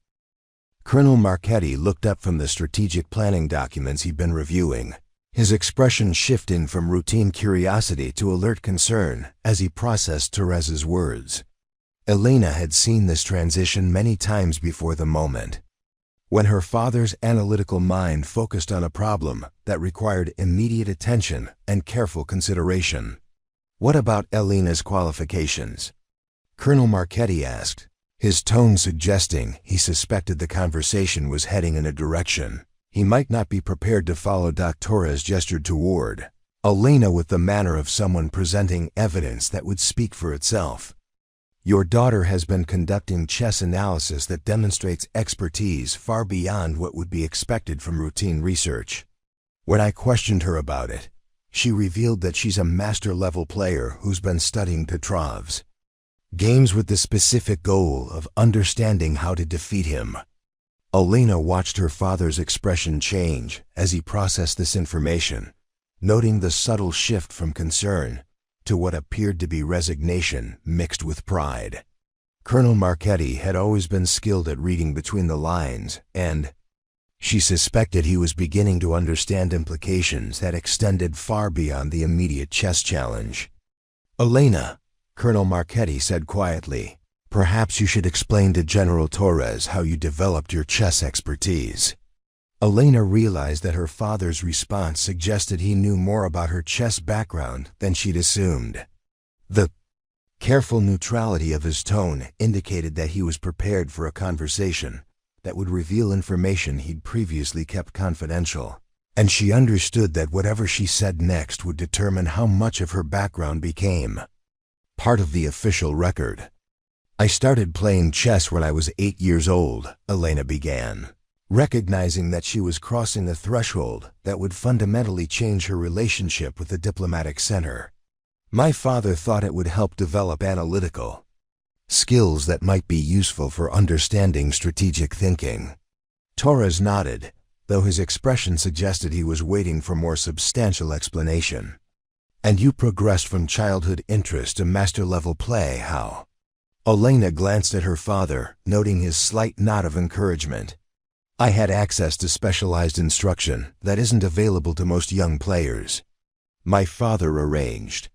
Colonel Marchetti looked up from the strategic planning documents he'd been reviewing, his expression shifting from routine curiosity to alert concern as he processed Torres's words. Elena had seen this transition many times before the moment, when her father's analytical mind focused on a problem that required immediate attention and careful consideration. What about Elena's qualifications? Colonel Marchetti asked, his tone suggesting he suspected the conversation was heading in a direction he might not be prepared to follow. Torres gestured toward Elena with the manner of someone presenting evidence that would speak for itself. Your daughter has been conducting chess analysis that demonstrates expertise far beyond what would be expected from routine research. When I questioned her about it, she revealed that she's a master-level player who's been studying Petrov's games with the specific goal of understanding how to defeat him. Elena watched her father's expression change as he processed this information, noting the subtle shift from concern to what appeared to be resignation mixed with pride. Colonel Marchetti had always been skilled at reading between the lines, and she suspected he was beginning to understand implications that extended far beyond the immediate chess challenge. Elena, Colonel Marchetti said quietly, perhaps you should explain to General Torres how you developed your chess expertise. Elena realized that her father's response suggested he knew more about her chess background than she'd assumed. The careful neutrality of his tone indicated that he was prepared for a conversation that would reveal information he'd previously kept confidential, and she understood that whatever she said next would determine how much of her background became part of the official record. I started playing chess when I was 8 years old, Elena began, recognizing that she was crossing a threshold that would fundamentally change her relationship with the diplomatic center. My father thought it would help develop analytical skills that might be useful for understanding strategic thinking. Torres nodded, though his expression suggested he was waiting for more substantial explanation. And you progressed from childhood interest to master-level play, how? Elena glanced at her father, noting his slight nod of encouragement. I had access to specialized instruction that isn't available to most young players. My father arranged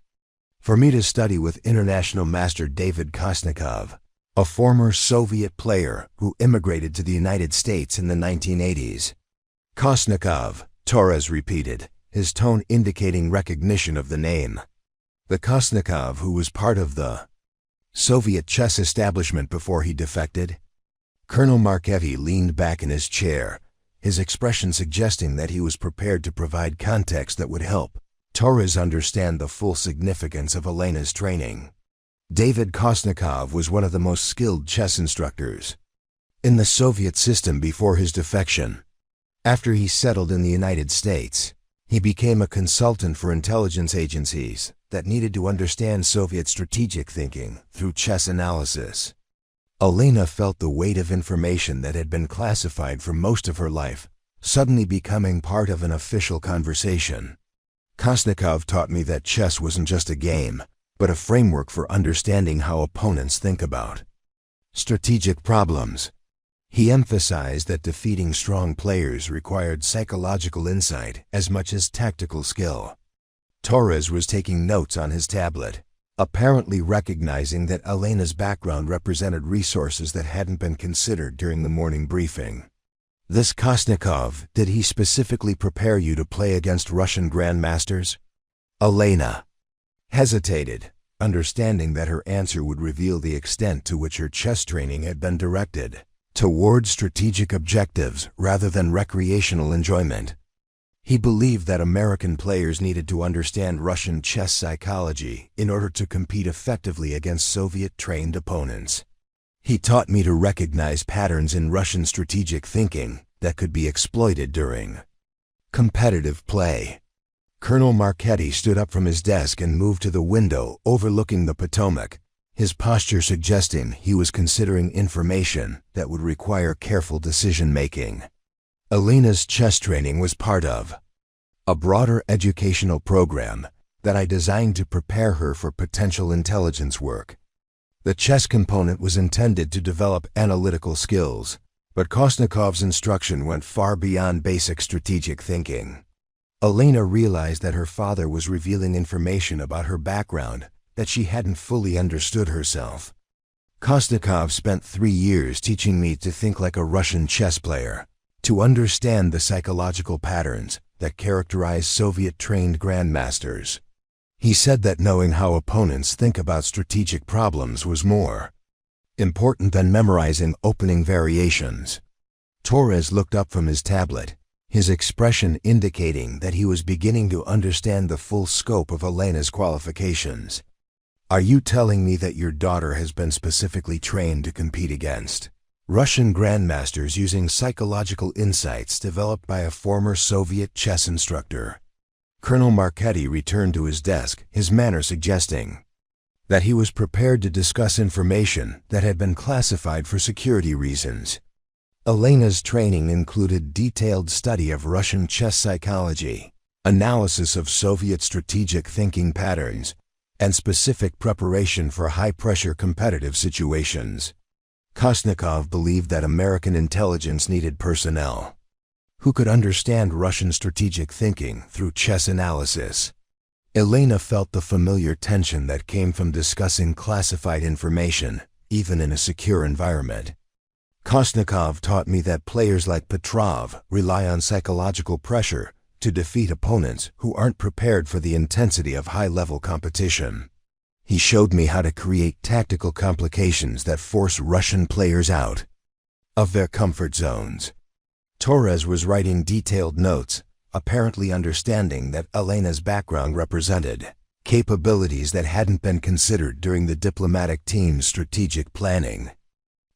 for me to study with international master David Kosnikov, a former Soviet player who immigrated to the United States in the 1980s. Kosnikov, Torres repeated, his tone indicating recognition of the name. The Kosnikov who was part of the Soviet chess establishment before he defected? Colonel Marchetti leaned back in his chair, his expression suggesting that he was prepared to provide context that would help Torres understand the full significance of Elena's training. David Kosnikov was one of the most skilled chess instructors in the Soviet system before his defection. After he settled in the United States, he became a consultant for intelligence agencies that needed to understand Soviet strategic thinking through chess analysis. Elena felt the weight of information that had been classified for most of her life suddenly becoming part of an official conversation. Kosnikov taught me that chess wasn't just a game, but a framework for understanding how opponents think about strategic problems. He emphasized that defeating strong players required psychological insight as much as tactical skill. Torres was taking notes on his tablet, apparently recognizing that Elena's background represented resources that hadn't been considered during the morning briefing. This Kosnikov, did he specifically prepare you to play against Russian grandmasters? Elena hesitated, understanding that her answer would reveal the extent to which her chess training had been directed toward strategic objectives rather than recreational enjoyment. He believed that American players needed to understand Russian chess psychology in order to compete effectively against Soviet-trained opponents. He taught me to recognize patterns in Russian strategic thinking that could be exploited during competitive play. Colonel Marchetti stood up from his desk and moved to the window overlooking the Potomac, his posture suggesting he was considering information that would require careful decision-making. Elena's chess training was part of a broader educational program that I designed to prepare her for potential intelligence work. The chess component was intended to develop analytical skills, but Kosnikov's instruction went far beyond basic strategic thinking. Elena realized that her father was revealing information about her background that she hadn't fully understood herself. Kosnikov spent 3 years teaching me to think like a Russian chess player, to understand the psychological patterns that characterize Soviet-trained grandmasters. He said that knowing how opponents think about strategic problems was more important than memorizing opening variations. Torres looked up from his tablet, his expression indicating that he was beginning to understand the full scope of Elena's qualifications. Are you telling me that your daughter has been specifically trained to compete against Russian grandmasters using psychological insights developed by a former Soviet chess instructor? Colonel Marchetti returned to his desk, his manner suggesting that he was prepared to discuss information that had been classified for security reasons. Elena's training included detailed study of Russian chess psychology, analysis of Soviet strategic thinking patterns, and specific preparation for high-pressure competitive situations. Kosnikov believed that American intelligence needed personnel who could understand Russian strategic thinking through chess analysis. Elena felt the familiar tension that came from discussing classified information, even in a secure environment. Kosnikov taught me that players like Petrov rely on psychological pressure to defeat opponents who aren't prepared for the intensity of high-level competition. He showed me how to create tactical complications that force Russian players out of their comfort zones. Torres was writing detailed notes, apparently understanding that Elena's background represented capabilities that hadn't been considered during the diplomatic team's strategic planning.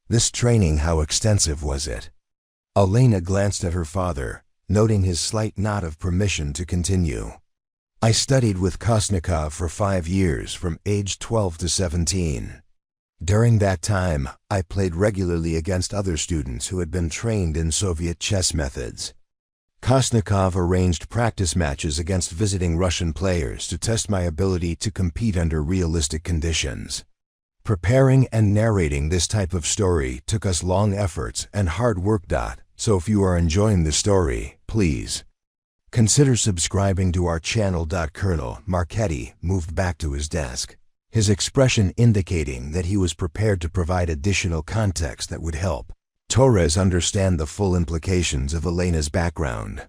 This training, how extensive was it? Elena glanced at her father, noting his slight nod of permission to continue. I studied with Kosnikov for 5 years, from age 12 to 17. During that time, I played regularly against other students who had been trained in Soviet chess methods. Kosnikov arranged practice matches against visiting Russian players to test my ability to compete under realistic conditions. Preparing and narrating this type of story took us long efforts and hard work. So if you are enjoying the story, please consider subscribing to our channel. Colonel Marchetti moved back to his desk, his expression indicating that he was prepared to provide additional context that would help Torres understand the full implications of Elena's background.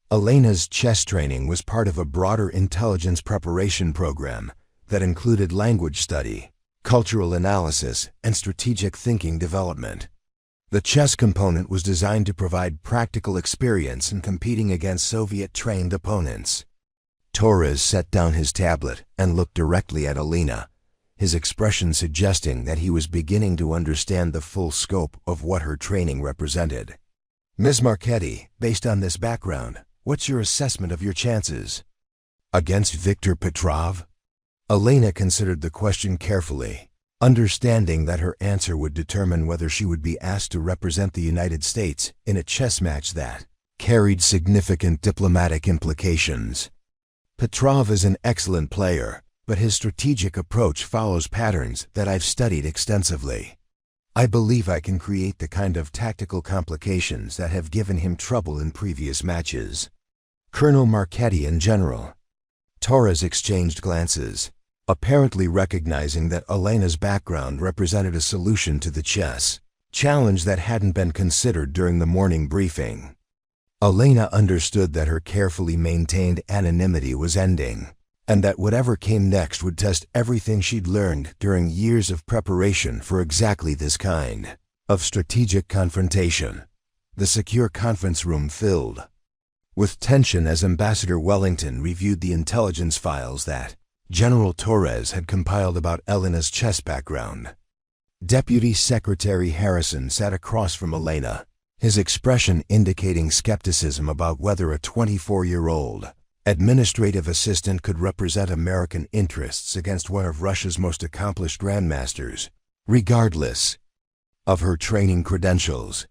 Elena's chess training was part of a broader intelligence preparation program that included language study, cultural analysis, and strategic thinking development. The chess component was designed to provide practical experience in competing against Soviet-trained opponents. Torres set down his tablet and looked directly at Elena, his expression suggesting that he was beginning to understand the full scope of what her training represented. Ms. Marchetti, based on this background, what's your assessment of your chances? Against Viktor Petrov? Elena considered the question carefully, understanding that her answer would determine whether she would be asked to represent the United States in a chess match that carried significant diplomatic implications. Petrov is an excellent player, but his strategic approach follows patterns that I've studied extensively. I believe I can create the kind of tactical complications that have given him trouble in previous matches. Colonel Marchetti in general. Torres exchanged glances, apparently recognizing that Elena's background represented a solution to the chess challenge that hadn't been considered during the morning briefing. Elena understood that her carefully maintained anonymity was ending, and that whatever came next would test everything she'd learned during years of preparation for exactly this kind of strategic confrontation. The secure conference room filled with tension as Ambassador Wellington reviewed the intelligence files that General Torres had compiled about Elena's chess background. Deputy Secretary Harrison sat across from Elena, his expression indicating skepticism about whether a 24-year-old administrative assistant could represent American interests against one of Russia's most accomplished grandmasters, regardless of her training credentials.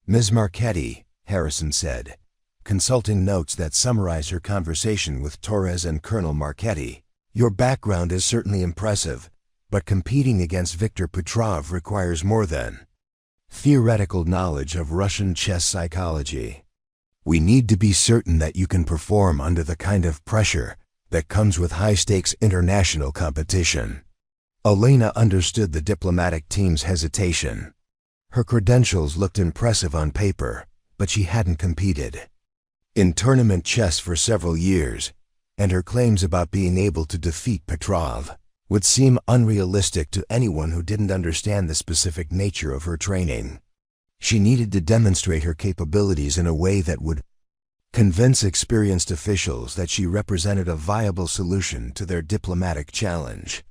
Ms. Marchetti, Harrison said, consulting notes that summarize her conversation with Torres and Colonel Marchetti. Your background is certainly impressive, but competing against Viktor Petrov requires more than theoretical knowledge of Russian chess psychology. We need to be certain that you can perform under the kind of pressure that comes with high-stakes international competition. Elena understood the diplomatic team's hesitation. Her credentials looked impressive on paper, but she hadn't competed in tournament chess for several years, and her claims about being able to defeat Petrov would seem unrealistic to anyone who didn't understand the specific nature of her training. She needed to demonstrate her capabilities in a way that would convince experienced officials that she represented a viable solution to their diplomatic challenge.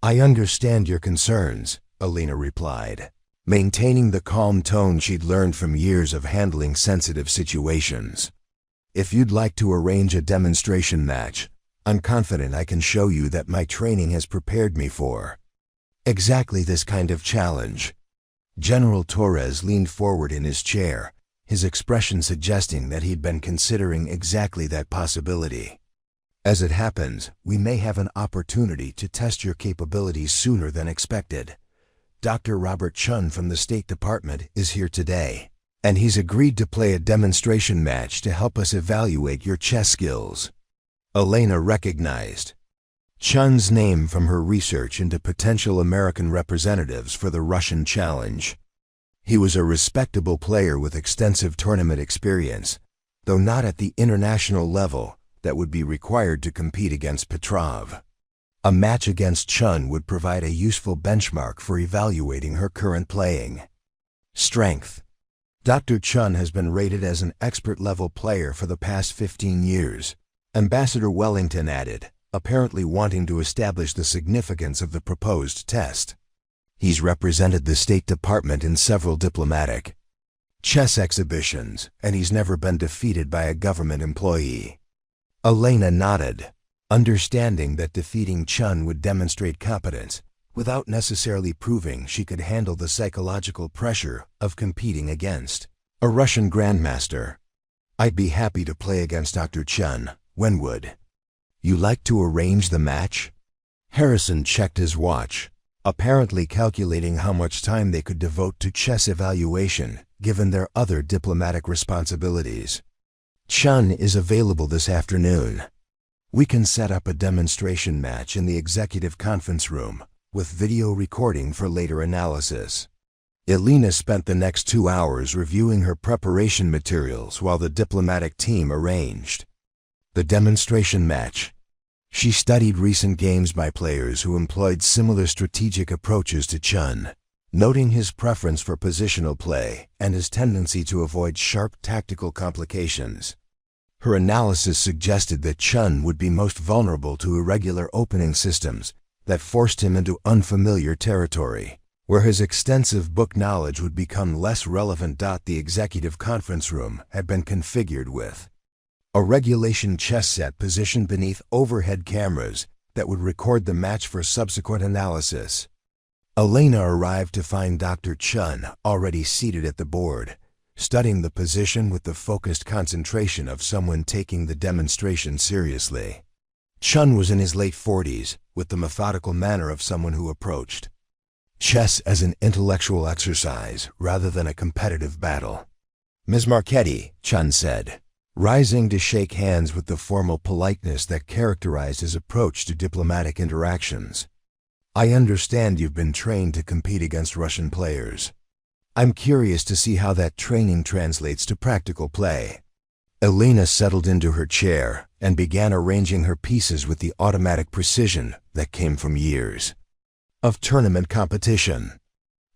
I understand your concerns, Elena replied, maintaining the calm tone she'd learned from years of handling sensitive situations. If you'd like to arrange a demonstration match, I'm confident I can show you that my training has prepared me for exactly this kind of challenge. General Torres leaned forward in his chair, his expression suggesting that he'd been considering exactly that possibility. As it happens, we may have an opportunity to test your capabilities sooner than expected. Dr. Robert Chen from the State Department is here today, and he's agreed to play a demonstration match to help us evaluate your chess skills. Elena recognized Chen's name from her research into potential American representatives for the Russian challenge. He was a respectable player with extensive tournament experience, though not at the international level that would be required to compete against Petrov. A match against Chen would provide a useful benchmark for evaluating her current playing strength. Dr. Chen has been rated as an expert-level player for the past 15 years, Ambassador Wellington added, apparently wanting to establish the significance of the proposed test. He's represented the State Department in several diplomatic chess exhibitions, and he's never been defeated by a government employee. Elena nodded, understanding that defeating Chen would demonstrate competence, without necessarily proving she could handle the psychological pressure of competing against a Russian grandmaster. I'd be happy to play against Dr. Chen. When would you like to arrange the match? Harrison checked his watch, apparently calculating how much time they could devote to chess evaluation, given their other diplomatic responsibilities. Chen is available this afternoon. We can set up a demonstration match in the executive conference room, with video recording for later analysis. Elena spent the next 2 hours reviewing her preparation materials while the diplomatic team arranged the demonstration match. She studied recent games by players who employed similar strategic approaches to Chen, noting his preference for positional play and his tendency to avoid sharp tactical complications. Her analysis suggested that Chen would be most vulnerable to irregular opening systems that forced him into unfamiliar territory, where his extensive book knowledge would become less relevant. The executive conference room had been configured with a regulation chess set positioned beneath overhead cameras that would record the match for subsequent analysis. Elena arrived to find Dr. Chen already seated at the board, studying the position with the focused concentration of someone taking the demonstration seriously. Chen was in his late 40s, with the methodical manner of someone who approached chess as an intellectual exercise rather than a competitive battle. "Ms. Marchetti," Chen said, rising to shake hands with the formal politeness that characterized his approach to diplomatic interactions. "I understand you've been trained to compete against Russian players. I'm curious to see how that training translates to practical play." Elena settled into her chair and began arranging her pieces with the automatic precision that came from years of tournament competition.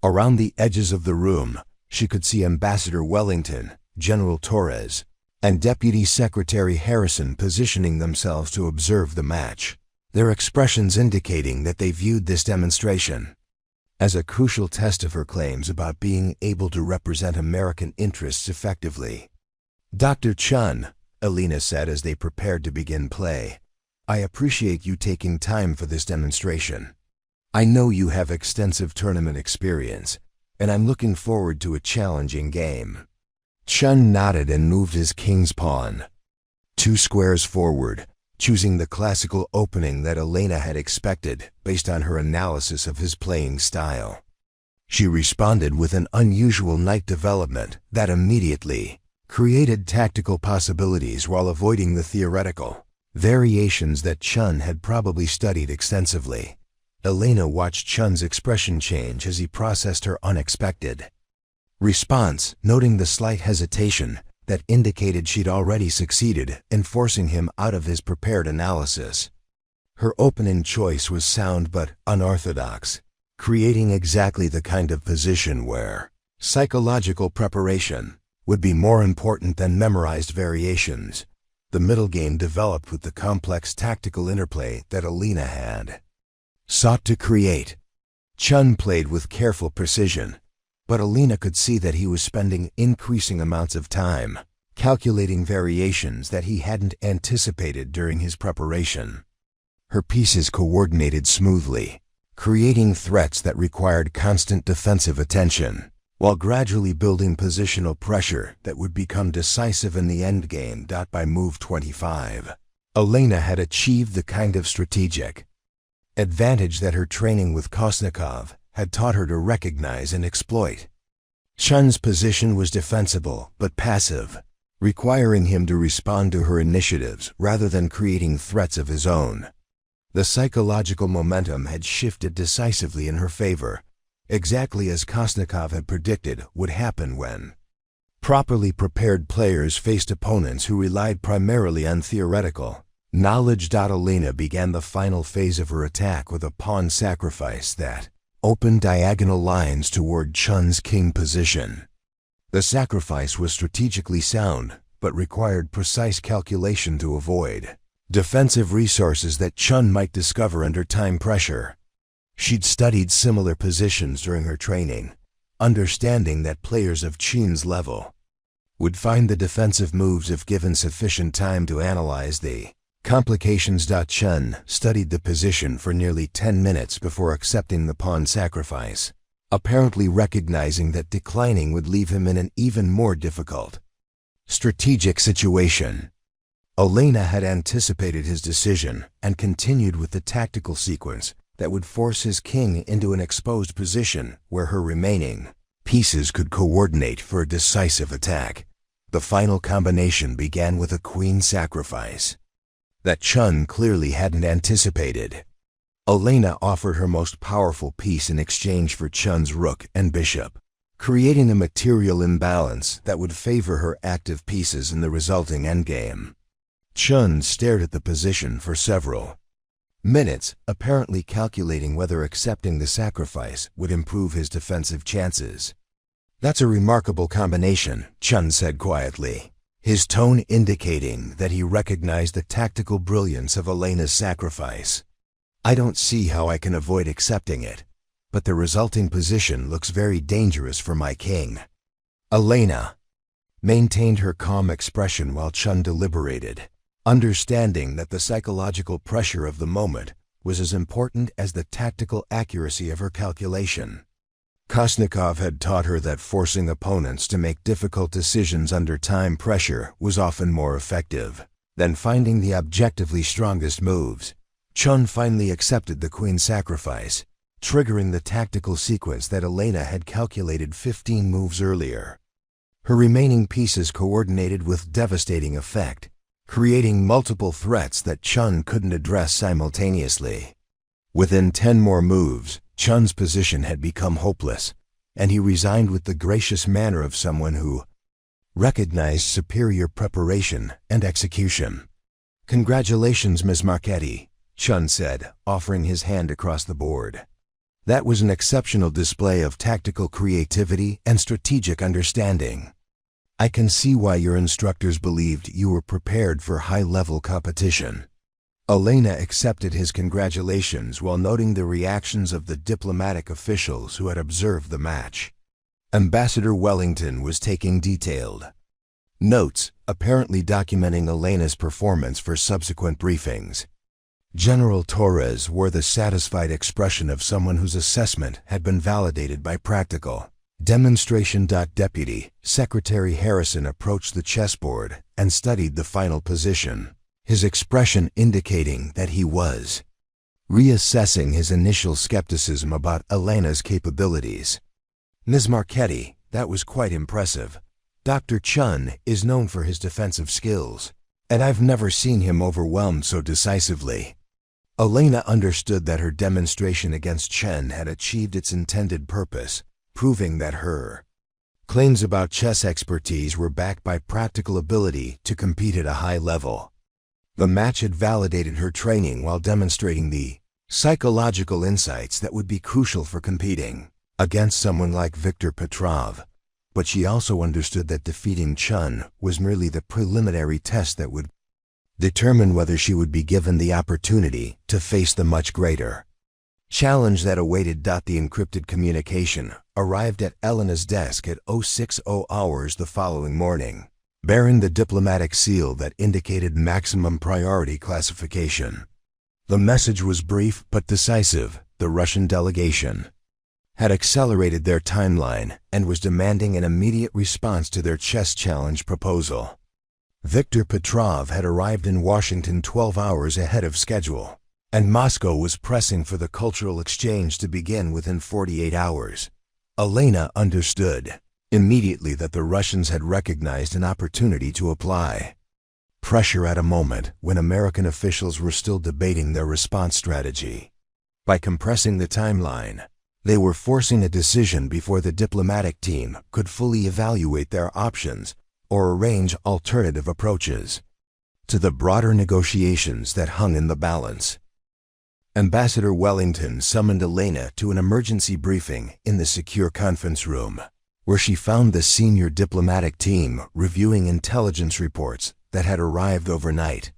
Around the edges of the room, she could see Ambassador Wellington, General Torres, and Deputy Secretary Harrison positioning themselves to observe the match, their expressions indicating that they viewed this demonstration as a crucial test of her claims about being able to represent American interests effectively. "Dr. Chen," Elena said as they prepared to begin play, "I appreciate you taking time for this demonstration. I know you have extensive tournament experience, and I'm looking forward to a challenging game." Chen nodded and moved his king's pawn 2 squares forward, choosing the classical opening that Elena had expected based on her analysis of his playing style. She responded with an unusual knight development that immediately created tactical possibilities while avoiding the theoretical variations that Chen had probably studied extensively. Elena watched Chen's expression change as he processed her unexpected response, noting the slight hesitation that indicated she'd already succeeded in forcing him out of his prepared analysis. Her opening choice was sound but unorthodox, creating exactly the kind of position where psychological preparation would be more important than memorized variations. The middle game developed with the complex tactical interplay that Elena had sought to create. Chen played with careful precision, but Elena could see that he was spending increasing amounts of time calculating variations that he hadn't anticipated during his preparation. Her pieces coordinated smoothly, creating threats that required constant defensive attention, while gradually building positional pressure that would become decisive in the endgame. By move 25, Elena had achieved the kind of strategic advantage that her training with Kosnikov had taught her to recognize and exploit. Chen's position was defensible but passive, requiring him to respond to her initiatives rather than creating threats of his own. The psychological momentum had shifted decisively in her favor, exactly as Kosnikov had predicted would happen when properly prepared players faced opponents who relied primarily on theoretical knowledge. Elena began the final phase of her attack with a pawn sacrifice that opened diagonal lines toward Chen's king position. The sacrifice was strategically sound, but required precise calculation to avoid. defensive resources that Chen might discover under time pressure. She'd studied similar positions during her training, understanding that players of Chen's level would find the defensive moves if given sufficient time to analyze the complications. Chen studied the position for nearly 10 minutes before accepting the pawn sacrifice, apparently recognizing that declining would leave him in an even more difficult strategic situation. Elena had anticipated his decision and continued with the tactical sequence that would force his king into an exposed position where her remaining pieces could coordinate for a decisive attack. The final combination began with a queen sacrifice that Chen clearly hadn't anticipated. Elena offered her most powerful piece in exchange for Chen's rook and bishop, creating a material imbalance that would favor her active pieces in the resulting endgame. Chen stared at the position for several minutes, apparently calculating whether accepting the sacrifice would improve his defensive chances. "That's a remarkable combination," Chen said quietly, his tone indicating that he recognized the tactical brilliance of Elena's sacrifice. "I don't see how I can avoid accepting it, but the resulting position looks very dangerous for my king." Elena maintained her calm expression while Chen deliberated, understanding that the psychological pressure of the moment was as important as the tactical accuracy of her calculation. Kosnikov had taught her that forcing opponents to make difficult decisions under time pressure was often more effective than finding the objectively strongest moves. Chen finally accepted the queen sacrifice, triggering the tactical sequence that Elena had calculated 15 moves earlier. Her remaining pieces coordinated with devastating effect, creating multiple threats that Chen couldn't address simultaneously. Within 10 more moves, Chen's position had become hopeless, and he resigned with the gracious manner of someone who recognized superior preparation and execution. "Congratulations, Ms. Marchetti," Chen said, offering his hand across the board. "That was an exceptional display of tactical creativity and strategic understanding. I can see why your instructors believed you were prepared for high-level competition." Elena accepted his congratulations while noting the reactions of the diplomatic officials who had observed the match. Ambassador Wellington was taking detailed notes, apparently documenting Elena's performance for subsequent briefings. General Torres wore the satisfied expression of someone whose assessment had been validated by practical demonstration. Deputy Secretary Harrison approached the chessboard and studied the final position, his expression indicating that he was reassessing his initial skepticism about Elena's capabilities. "Ms. Marchetti, that was quite impressive. Dr. Chen is known for his defensive skills, and I've never seen him overwhelmed so decisively." Elena understood that her demonstration against Chen had achieved its intended purpose, proving that her claims about chess expertise were backed by practical ability to compete at a high level. The match had validated her training while demonstrating the psychological insights that would be crucial for competing against someone like Viktor Petrov. But she also understood that defeating Chen was merely the preliminary test that would determine whether she would be given the opportunity to face the much greater challenge that awaited. The encrypted communication arrived at Elena's desk at 060 hours the following morning, bearing the diplomatic seal that indicated maximum priority classification. The message was brief but decisive. The Russian delegation had accelerated their timeline and was demanding an immediate response to their chess challenge proposal. Viktor Petrov had arrived in Washington 12 hours ahead of schedule, and Moscow was pressing for the cultural exchange to begin within 48 hours. Elena understood immediately that the Russians had recognized an opportunity to apply pressure at a moment when American officials were still debating their response strategy. By compressing the timeline, they were forcing a decision before the diplomatic team could fully evaluate their options or arrange alternative approaches to the broader negotiations that hung in the balance. Ambassador Wellington summoned Elena to an emergency briefing in the secure conference room, where she found the senior diplomatic team reviewing intelligence reports that had arrived overnight.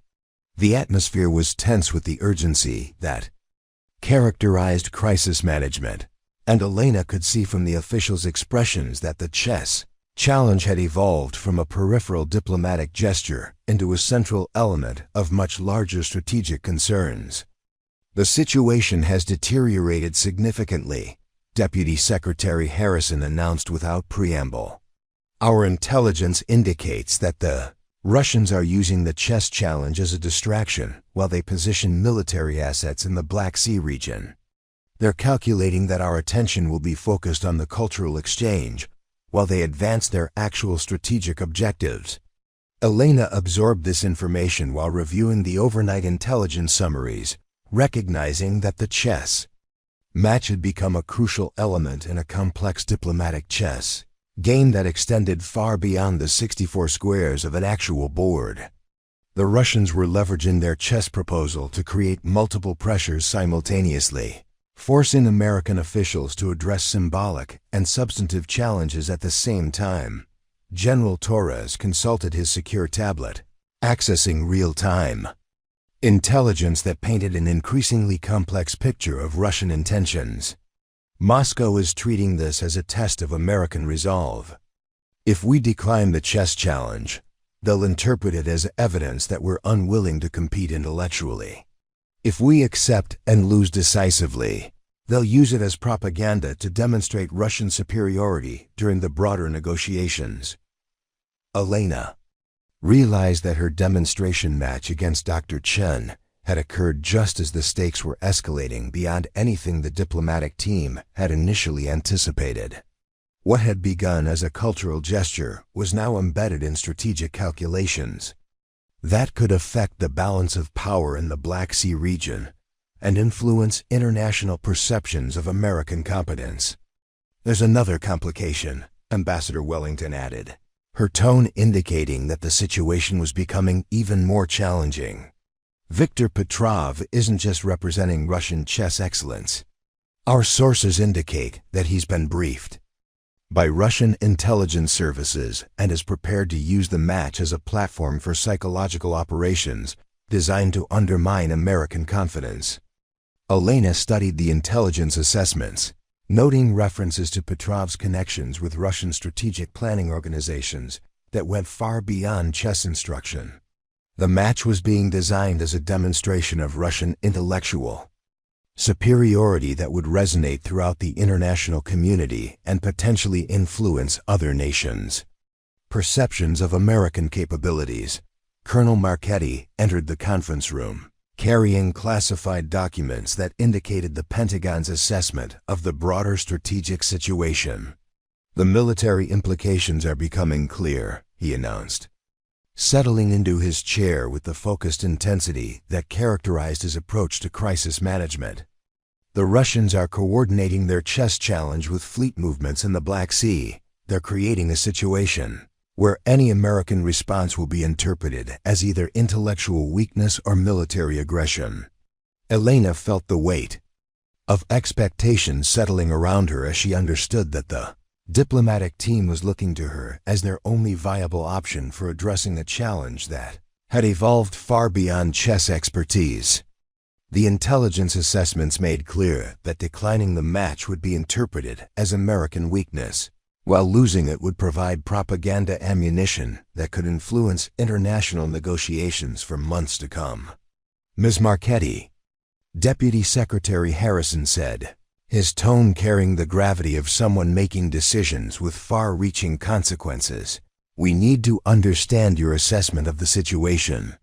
The atmosphere was tense with the urgency that characterized crisis management, and Elena could see from the officials' expressions that the chess challenge had evolved from a peripheral diplomatic gesture into a central element of much larger strategic concerns. "The situation has deteriorated significantly," Deputy Secretary Harrison announced without preamble. "Our intelligence indicates that the Russians are using the chess challenge as a distraction while they position military assets in the Black Sea region. They're calculating that our attention will be focused on the cultural exchange while they advance their actual strategic objectives." Elena absorbed this information while reviewing the overnight intelligence summaries, recognizing that the chess match had become a crucial element in a complex diplomatic chess game that extended far beyond the 64 squares of an actual board. The Russians were leveraging their chess proposal to create multiple pressures simultaneously, forcing American officials to address symbolic and substantive challenges at the same time. General Torres consulted his secure tablet, accessing real-time intelligence that painted an increasingly complex picture of Russian intentions. "Moscow is treating this as a test of American resolve. If we decline the chess challenge, they'll interpret it as evidence that we're unwilling to compete intellectually. If we accept and lose decisively, they'll use it as propaganda to demonstrate Russian superiority during the broader negotiations." Elena realized that her demonstration match against Dr. Chen had occurred just as the stakes were escalating beyond anything the diplomatic team had initially anticipated. What had begun as a cultural gesture was now embedded in strategic calculations that could affect the balance of power in the Black Sea region and influence international perceptions of American competence. "There's another complication," Ambassador Wellington added, her tone indicating that the situation was becoming even more challenging. "Viktor Petrov isn't just representing Russian chess excellence. Our sources indicate that he's been briefed by Russian intelligence services and is prepared to use the match as a platform for psychological operations designed to undermine American confidence." Elena studied the intelligence assessments, noting references to Petrov's connections with Russian strategic planning organizations that went far beyond chess instruction. The match was being designed as a demonstration of Russian intellectual superiority that would resonate throughout the international community and potentially influence other nations. Perceptions of American capabilities. Colonel Marchetti entered the conference room, carrying classified documents that indicated the Pentagon's assessment of the broader strategic situation. "The military implications are becoming clear," he announced, settling into his chair with the focused intensity that characterized his approach to crisis management. "The Russians are coordinating their chess challenge with fleet movements in the Black Sea. They're creating a situation where any American response will be interpreted as either intellectual weakness or military aggression." Elena felt the weight of expectation settling around her as she understood that the diplomatic team was looking to her as their only viable option for addressing a challenge that had evolved far beyond chess expertise. The intelligence assessments made clear that declining the match would be interpreted as American weakness, while losing it would provide propaganda ammunition that could influence international negotiations for months to come. "Ms. Marchetti," Deputy Secretary Harrison said, his tone carrying the gravity of someone making decisions with far-reaching consequences, "we need to understand your assessment of the situation.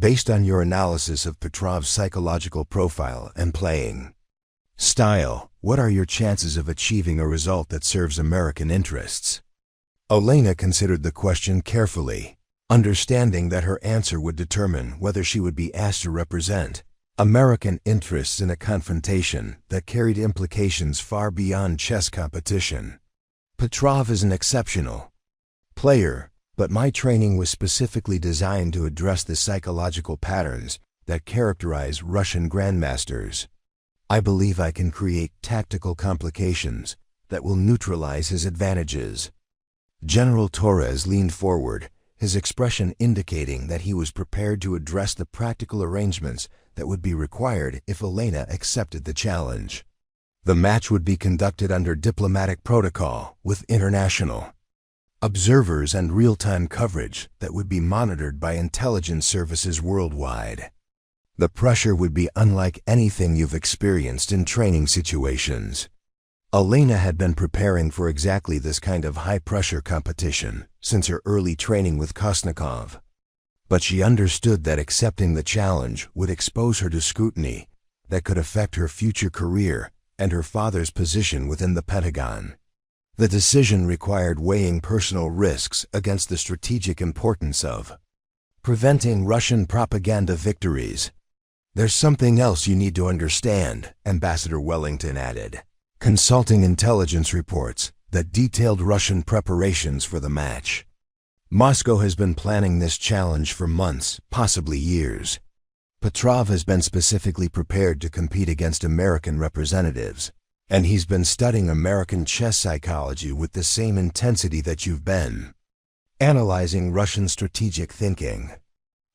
Based on your analysis of Petrov's psychological profile and playing style, what are your chances of achieving a result that serves American interests?" Elena considered the question carefully, understanding that her answer would determine whether she would be asked to represent American interests in a confrontation that carried implications far beyond chess competition. "Petrov is an exceptional player, but my training was specifically designed to address the psychological patterns that characterize Russian grandmasters. I believe I can create tactical complications that will neutralize his advantages." General Torres leaned forward, his expression indicating that he was prepared to address the practical arrangements that would be required if Elena accepted the challenge. The match would be conducted under diplomatic protocol with international observers and real-time coverage that would be monitored by intelligence services worldwide. The pressure would be unlike anything you've experienced in training situations. Elena had been preparing for exactly this kind of high-pressure competition since her early training with Kosnikov. But she understood that accepting the challenge would expose her to scrutiny that could affect her future career and her father's position within the Pentagon. The decision required weighing personal risks against the strategic importance of preventing Russian propaganda victories. "There's something else you need to understand," Ambassador Wellington added, consulting intelligence reports that detailed Russian preparations for the match. "Moscow has been planning this challenge for months, possibly years. Petrov has been specifically prepared to compete against American representatives, and he's been studying American chess psychology with the same intensity that you've been analyzing Russian strategic thinking."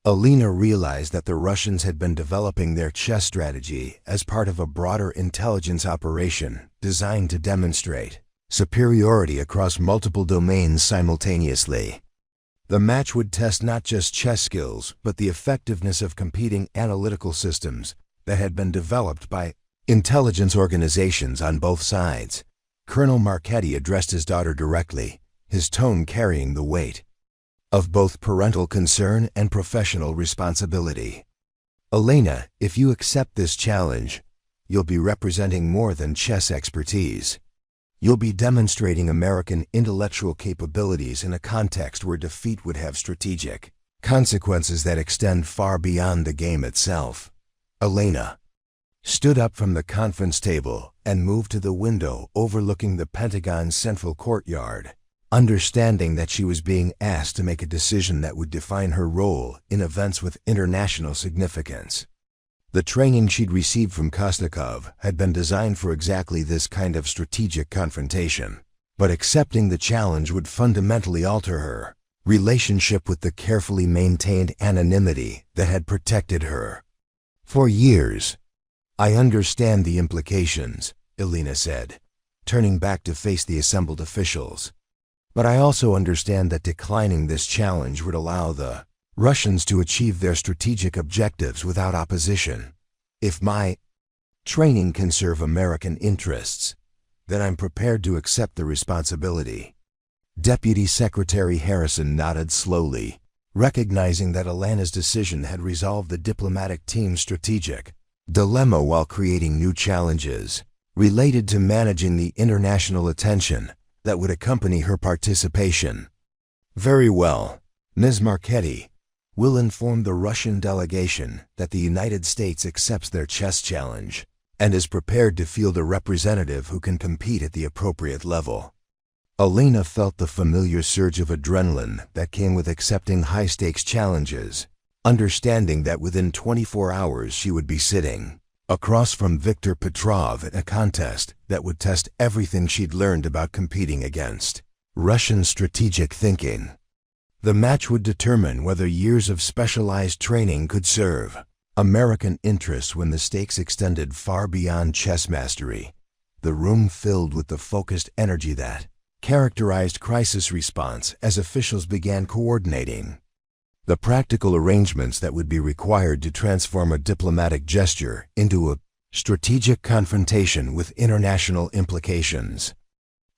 Elena realized that the Russians had been developing their chess strategy as part of a broader intelligence operation designed to demonstrate superiority across multiple domains simultaneously. The match would test not just chess skills, but the effectiveness of competing analytical systems that had been developed by intelligence organizations on both sides. Colonel Marchetti addressed his daughter directly, his tone carrying the weight of both parental concern and professional responsibility. "Elena, if you accept this challenge, you'll be representing more than chess expertise. You'll be demonstrating American intellectual capabilities in a context where defeat would have strategic consequences that extend far beyond the game itself." Elena stood up from the conference table and moved to the window overlooking the Pentagon's central courtyard, understanding that she was being asked to make a decision that would define her role in events with international significance. The training she'd received from Kosnikov had been designed for exactly this kind of strategic confrontation, but accepting the challenge would fundamentally alter her relationship with the carefully maintained anonymity that had protected her for years. "I understand the implications," Elena said, turning back to face the assembled officials. "But I also understand that declining this challenge would allow the Russians to achieve their strategic objectives without opposition. If my training can serve American interests, then I'm prepared to accept the responsibility." Deputy Secretary Harrison nodded slowly, recognizing that Elena's decision had resolved the diplomatic team's strategic dilemma while creating new challenges related to managing the international attention that would accompany her participation. "Very well, Ms. Marchetti. We'll inform the Russian delegation that the United States accepts their chess challenge and is prepared to field a representative who can compete at the appropriate level." Elena felt the familiar surge of adrenaline that came with accepting high-stakes challenges, understanding that within 24 hours she would be sitting across from Viktor Petrov in a contest that would test everything she'd learned about competing against Russian strategic thinking. The match would determine whether years of specialized training could serve American interests when the stakes extended far beyond chess mastery. The room filled with the focused energy that characterized crisis response as officials began coordinating the practical arrangements that would be required to transform a diplomatic gesture into a strategic confrontation with international implications.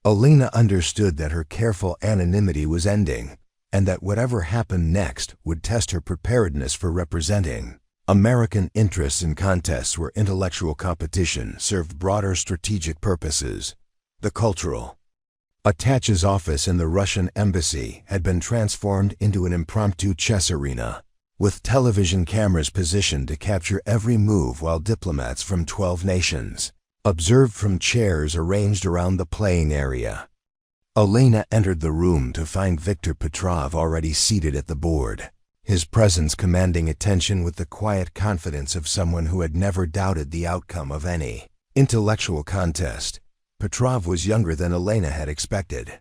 Elena understood that her careful anonymity was ending, and that whatever happened next would test her preparedness for representing American interests in contests where intellectual competition served broader strategic purposes. The cultural attache's office in the Russian embassy had been transformed into an impromptu chess arena, with television cameras positioned to capture every move while diplomats from 12 nations observed from chairs arranged around the playing area. Elena entered the room to find Viktor Petrov already seated at the board, his presence commanding attention with the quiet confidence of someone who had never doubted the outcome of any intellectual contest. Petrov was younger than Elena had expected.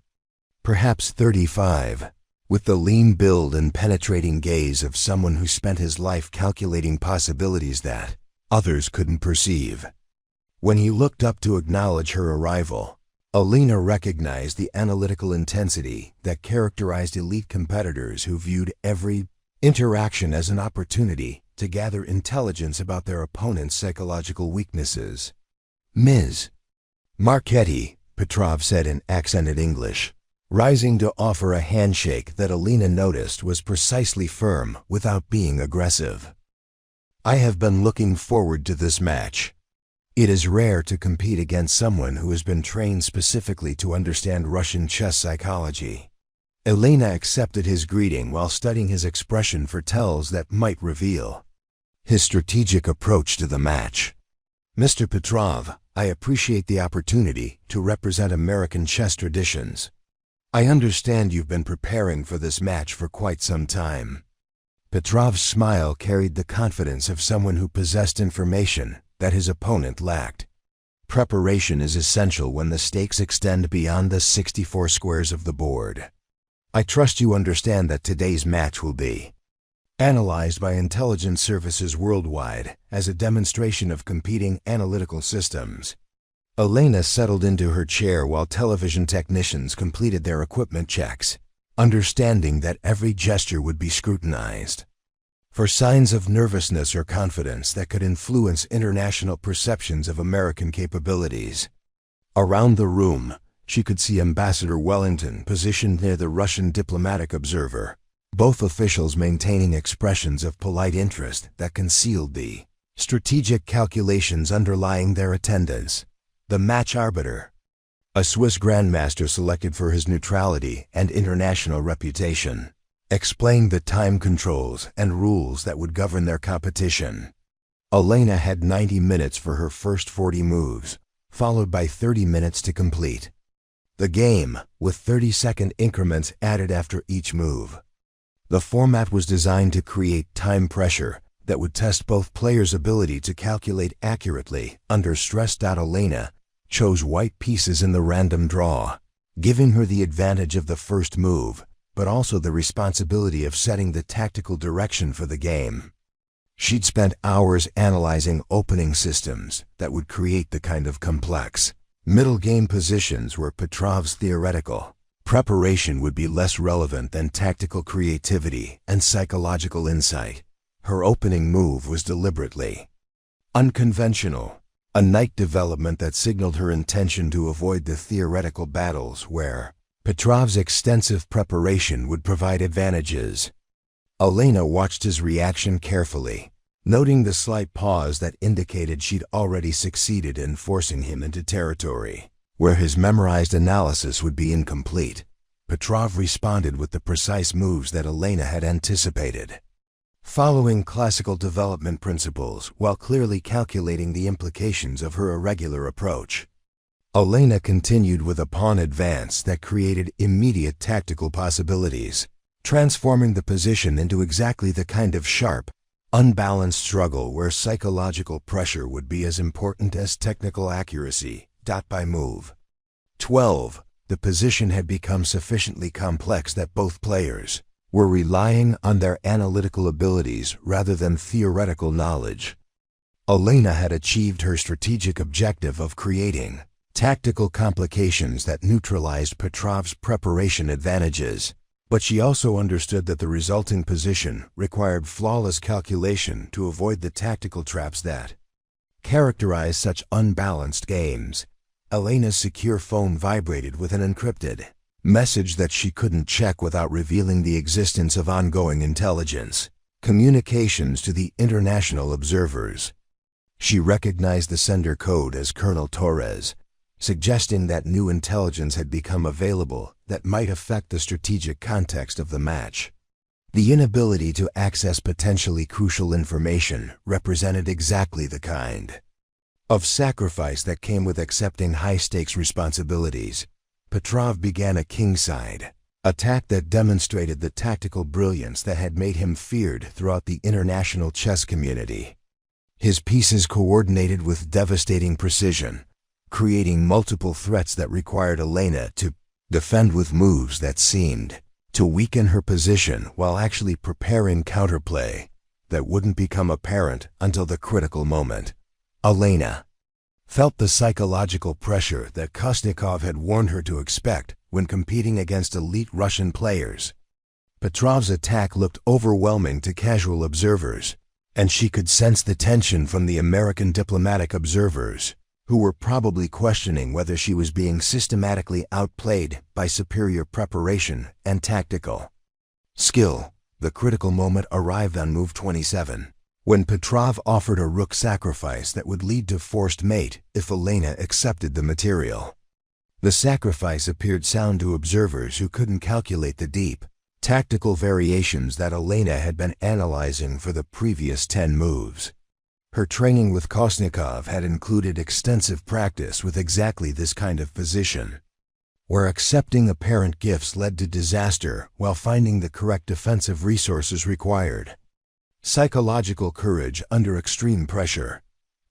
Perhaps 35. with the lean build and penetrating gaze of someone who spent his life calculating possibilities that others couldn't perceive. When he looked up to acknowledge her arrival, Elena recognized the analytical intensity that characterized elite competitors who viewed every interaction as an opportunity to gather intelligence about their opponent's psychological weaknesses. "Ms. Marchetti," Petrov said in accented English, rising to offer a handshake that Elena noticed was precisely firm without being aggressive. "I have been looking forward to this match. It is rare to compete against someone who has been trained specifically to understand Russian chess psychology." Elena accepted his greeting while studying his expression for tells that might reveal his strategic approach to the match. "Mr. Petrov, I appreciate the opportunity to represent American chess traditions. I understand you've been preparing for this match for quite some time." Petrov's smile carried the confidence of someone who possessed information that his opponent lacked. Preparation is essential when the stakes extend beyond the 64 squares of the board. I trust you understand that today's match will be analyzed by intelligence services worldwide as a demonstration of competing analytical systems. Elena settled into her chair while television technicians completed their equipment checks, understanding that every gesture would be scrutinized for signs of nervousness or confidence that could influence international perceptions of American capabilities. Around the room, she could see Ambassador Wellington positioned near the Russian diplomatic observer, both officials maintaining expressions of polite interest that concealed the strategic calculations underlying their attendance. The match arbiter, a Swiss grandmaster selected for his neutrality and international reputation, explained the time controls and rules that would govern their competition. Elena had 90 minutes for her first 40 moves, followed by 30 minutes to complete the game, with 30-second increments added after each move. The format was designed to create time pressure that would test both players' ability to calculate accurately under stress. Elena chose white pieces in the random draw, giving her the advantage of the first move, but also the responsibility of setting the tactical direction for the game. She'd spent hours analyzing opening systems that would create the kind of complex middle game positions where Petrov's theoretical preparation would be less relevant than tactical creativity and psychological insight. Her opening move was deliberately unconventional, a night development that signaled her intention to avoid the theoretical battles where Petrov's extensive preparation would provide advantages. Elena watched his reaction carefully, noting the slight pause that indicated she'd already succeeded in forcing him into territory where his memorized analysis would be incomplete. Petrov responded with the precise moves that Elena had anticipated, following classical development principles while clearly calculating the implications of her irregular approach. Elena continued with a pawn advance that created immediate tactical possibilities, transforming the position into exactly the kind of sharp, unbalanced struggle where psychological pressure would be as important as technical accuracy. By move 12, the position had become sufficiently complex that both players were relying on their analytical abilities rather than theoretical knowledge. Elena had achieved her strategic objective of creating tactical complications that neutralized Petrov's preparation advantages, but she also understood that the resulting position required flawless calculation to avoid the tactical traps that characterize such unbalanced games. Elena's secure phone vibrated with an encrypted message that she couldn't check without revealing the existence of ongoing intelligence communications to the international observers. She recognized the sender code as Colonel Torres, suggesting that new intelligence had become available that might affect the strategic context of the match. The inability to access potentially crucial information represented exactly the kind of sacrifice that came with accepting high-stakes responsibilities. Petrov began a kingside attack that demonstrated the tactical brilliance that had made him feared throughout the international chess community. His pieces coordinated with devastating precision, creating multiple threats that required Elena to defend with moves that seemed to weaken her position while actually preparing counterplay that wouldn't become apparent until the critical moment. Elena felt the psychological pressure that Kosnikov had warned her to expect when competing against elite Russian players. Petrov's attack looked overwhelming to casual observers, and she could sense the tension from the American diplomatic observers, who were probably questioning whether she was being systematically outplayed by superior preparation and tactical skill. The critical moment arrived on move 27, when Petrov offered a rook sacrifice that would lead to forced mate if Elena accepted the material. The sacrifice appeared sound to observers who couldn't calculate the deep, tactical variations that Elena had been analyzing for the previous 10 moves. Her training with Kosnikov had included extensive practice with exactly this kind of position, where accepting apparent gifts led to disaster while finding the correct defensive resources required. Psychological courage under extreme pressure.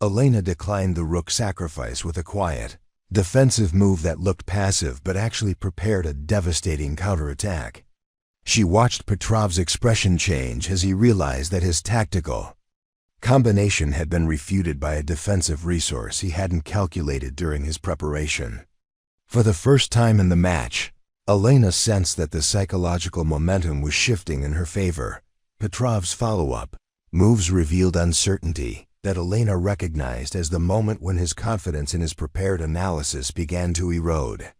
Elena declined the rook sacrifice with a quiet, defensive move that looked passive but actually prepared a devastating counterattack. She watched Petrov's expression change as he realized that his tactical combination had been refuted by a defensive resource he hadn't calculated during his preparation. For the first time in the match, Elena sensed that the psychological momentum was shifting in her favor. Petrov's follow-up moves revealed uncertainty that Elena recognized as the moment when his confidence in his prepared analysis began to erode.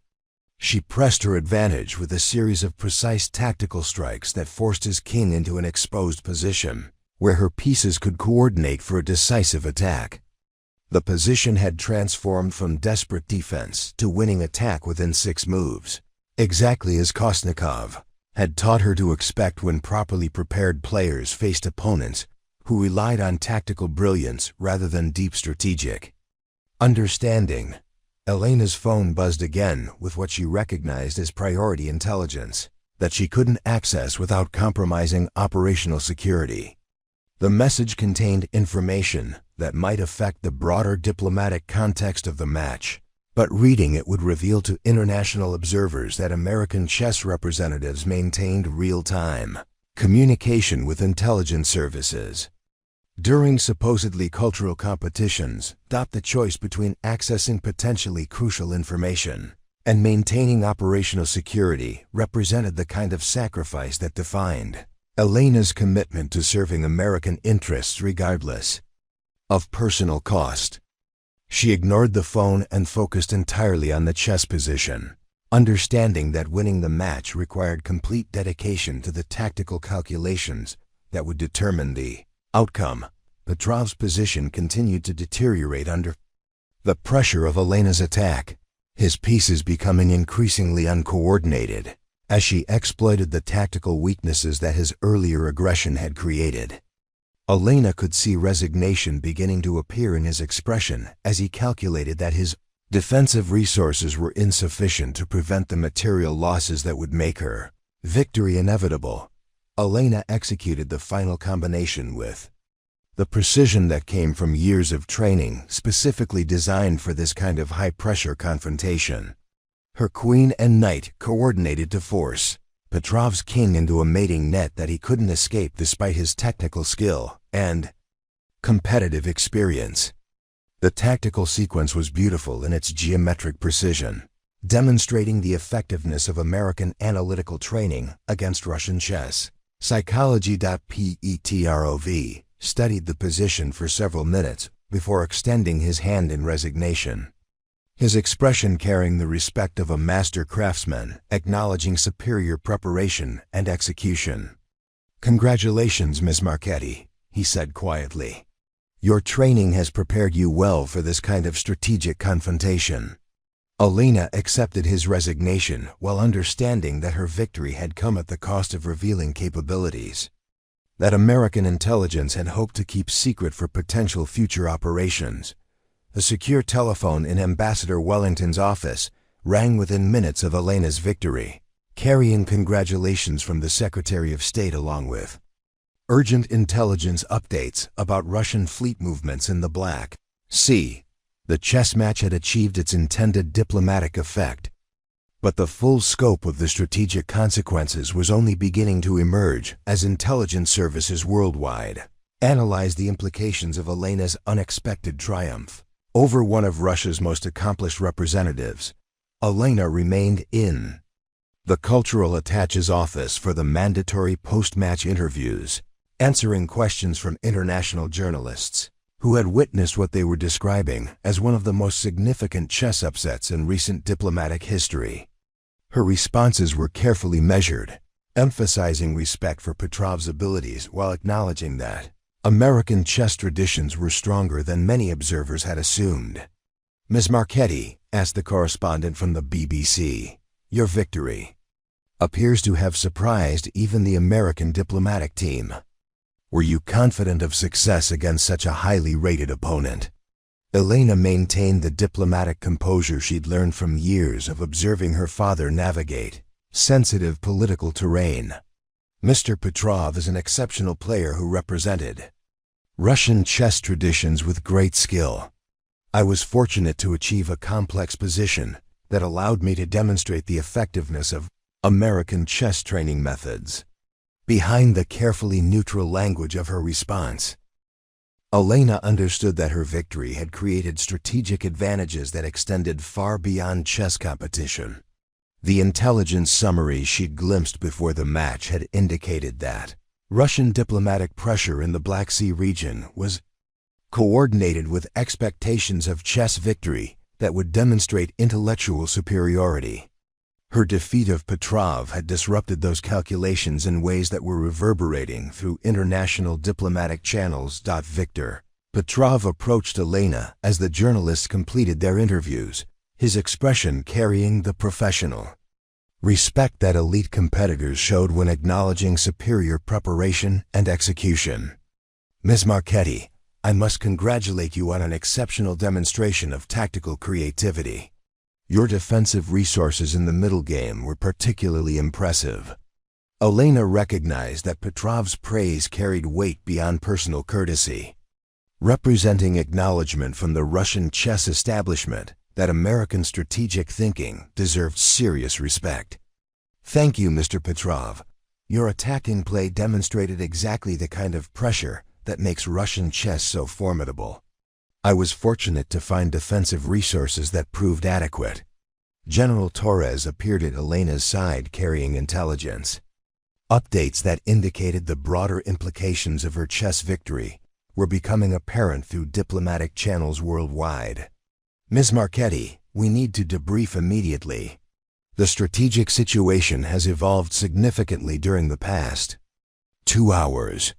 She pressed her advantage with a series of precise tactical strikes that forced his king into an exposed position, where her pieces could coordinate for a decisive attack. The position had transformed from desperate defense to winning attack within 6 moves, exactly as Kosnikov had taught her to expect when properly prepared players faced opponents who relied on tactical brilliance rather than deep strategic understanding. Elena's phone buzzed again with what she recognized as priority intelligence that she couldn't access without compromising operational security. The message contained information that might affect the broader diplomatic context of the match, but reading it would reveal to international observers that American chess representatives maintained real-time communication with intelligence services. During supposedly cultural competitions, the choice between accessing potentially crucial information and maintaining operational security represented the kind of sacrifice that defined Elena's commitment to serving American interests regardless of personal cost. She ignored the phone and focused entirely on the chess position, understanding that winning the match required complete dedication to the tactical calculations that would determine the outcome. Petrov's position continued to deteriorate under the pressure of Elena's attack, his pieces becoming increasingly uncoordinated as she exploited the tactical weaknesses that his earlier aggression had created. Elena could see resignation beginning to appear in his expression as he calculated that his defensive resources were insufficient to prevent the material losses that would make her victory inevitable. Elena executed the final combination with the precision that came from years of training specifically designed for this kind of high-pressure confrontation. Her queen and knight coordinated to force Petrov's king into a mating net that he couldn't escape despite his technical skill and competitive experience. The tactical sequence was beautiful in its geometric precision, demonstrating the effectiveness of American analytical training against Russian chess. Psychology.Petrov studied the position for several minutes before extending his hand in resignation, his expression carrying the respect of a master craftsman, acknowledging superior preparation and execution. "Congratulations, Miss Marchetti," he said quietly. "Your training has prepared you well for this kind of strategic confrontation." Elena accepted his resignation while understanding that her victory had come at the cost of revealing capabilities that American intelligence had hoped to keep secret for potential future operations. A secure telephone in Ambassador Wellington's office rang within minutes of Elena's victory, carrying congratulations from the Secretary of State along with urgent intelligence updates about Russian fleet movements in the Black Sea. The chess match had achieved its intended diplomatic effect. But the full scope of the strategic consequences was only beginning to emerge as intelligence services worldwide analyzed the implications of Elena's unexpected triumph over one of Russia's most accomplished representatives. Elena remained in the cultural attache's office for the mandatory post-match interviews, answering questions from international journalists who had witnessed what they were describing as one of the most significant chess upsets in recent diplomatic history. Her responses were carefully measured, emphasizing respect for Petrov's abilities while acknowledging that American chess traditions were stronger than many observers had assumed. "Ms. Marchetti," asked the correspondent from the BBC, "your victory appears to have surprised even the American diplomatic team. Were you confident of success against such a highly rated opponent?" Elena maintained the diplomatic composure she'd learned from years of observing her father navigate sensitive political terrain. "Mr. Petrov is an exceptional player who represented Russian chess traditions with great skill. I was fortunate to achieve a complex position that allowed me to demonstrate the effectiveness of American chess training methods." Behind the carefully neutral language of her response, Elena understood that her victory had created strategic advantages that extended far beyond chess competition. The intelligence summaries she'd glimpsed before the match had indicated that Russian diplomatic pressure in the Black Sea region was coordinated with expectations of chess victory that would demonstrate intellectual superiority. Her defeat of Petrov had disrupted those calculations in ways that were reverberating through international diplomatic channels. Viktor Petrov approached Elena as the journalists completed their interviews, his expression carrying the professional respect that elite competitors showed when acknowledging superior preparation and execution. "Ms. Marchetti, I must congratulate you on an exceptional demonstration of tactical creativity. Your defensive resources in the middle game were particularly impressive." Elena recognized that Petrov's praise carried weight beyond personal courtesy, representing acknowledgement from the Russian chess establishment that American strategic thinking deserved serious respect. "Thank you, Mr. Petrov. Your attacking play demonstrated exactly the kind of pressure that makes Russian chess so formidable. I was fortunate to find defensive resources that proved adequate." General Torres appeared at Elena's side carrying intelligence. Updates that indicated the broader implications of her chess victory were becoming apparent through diplomatic channels worldwide. "Ms. Marchetti, we need to debrief immediately. The strategic situation has evolved significantly during the past 2 hours.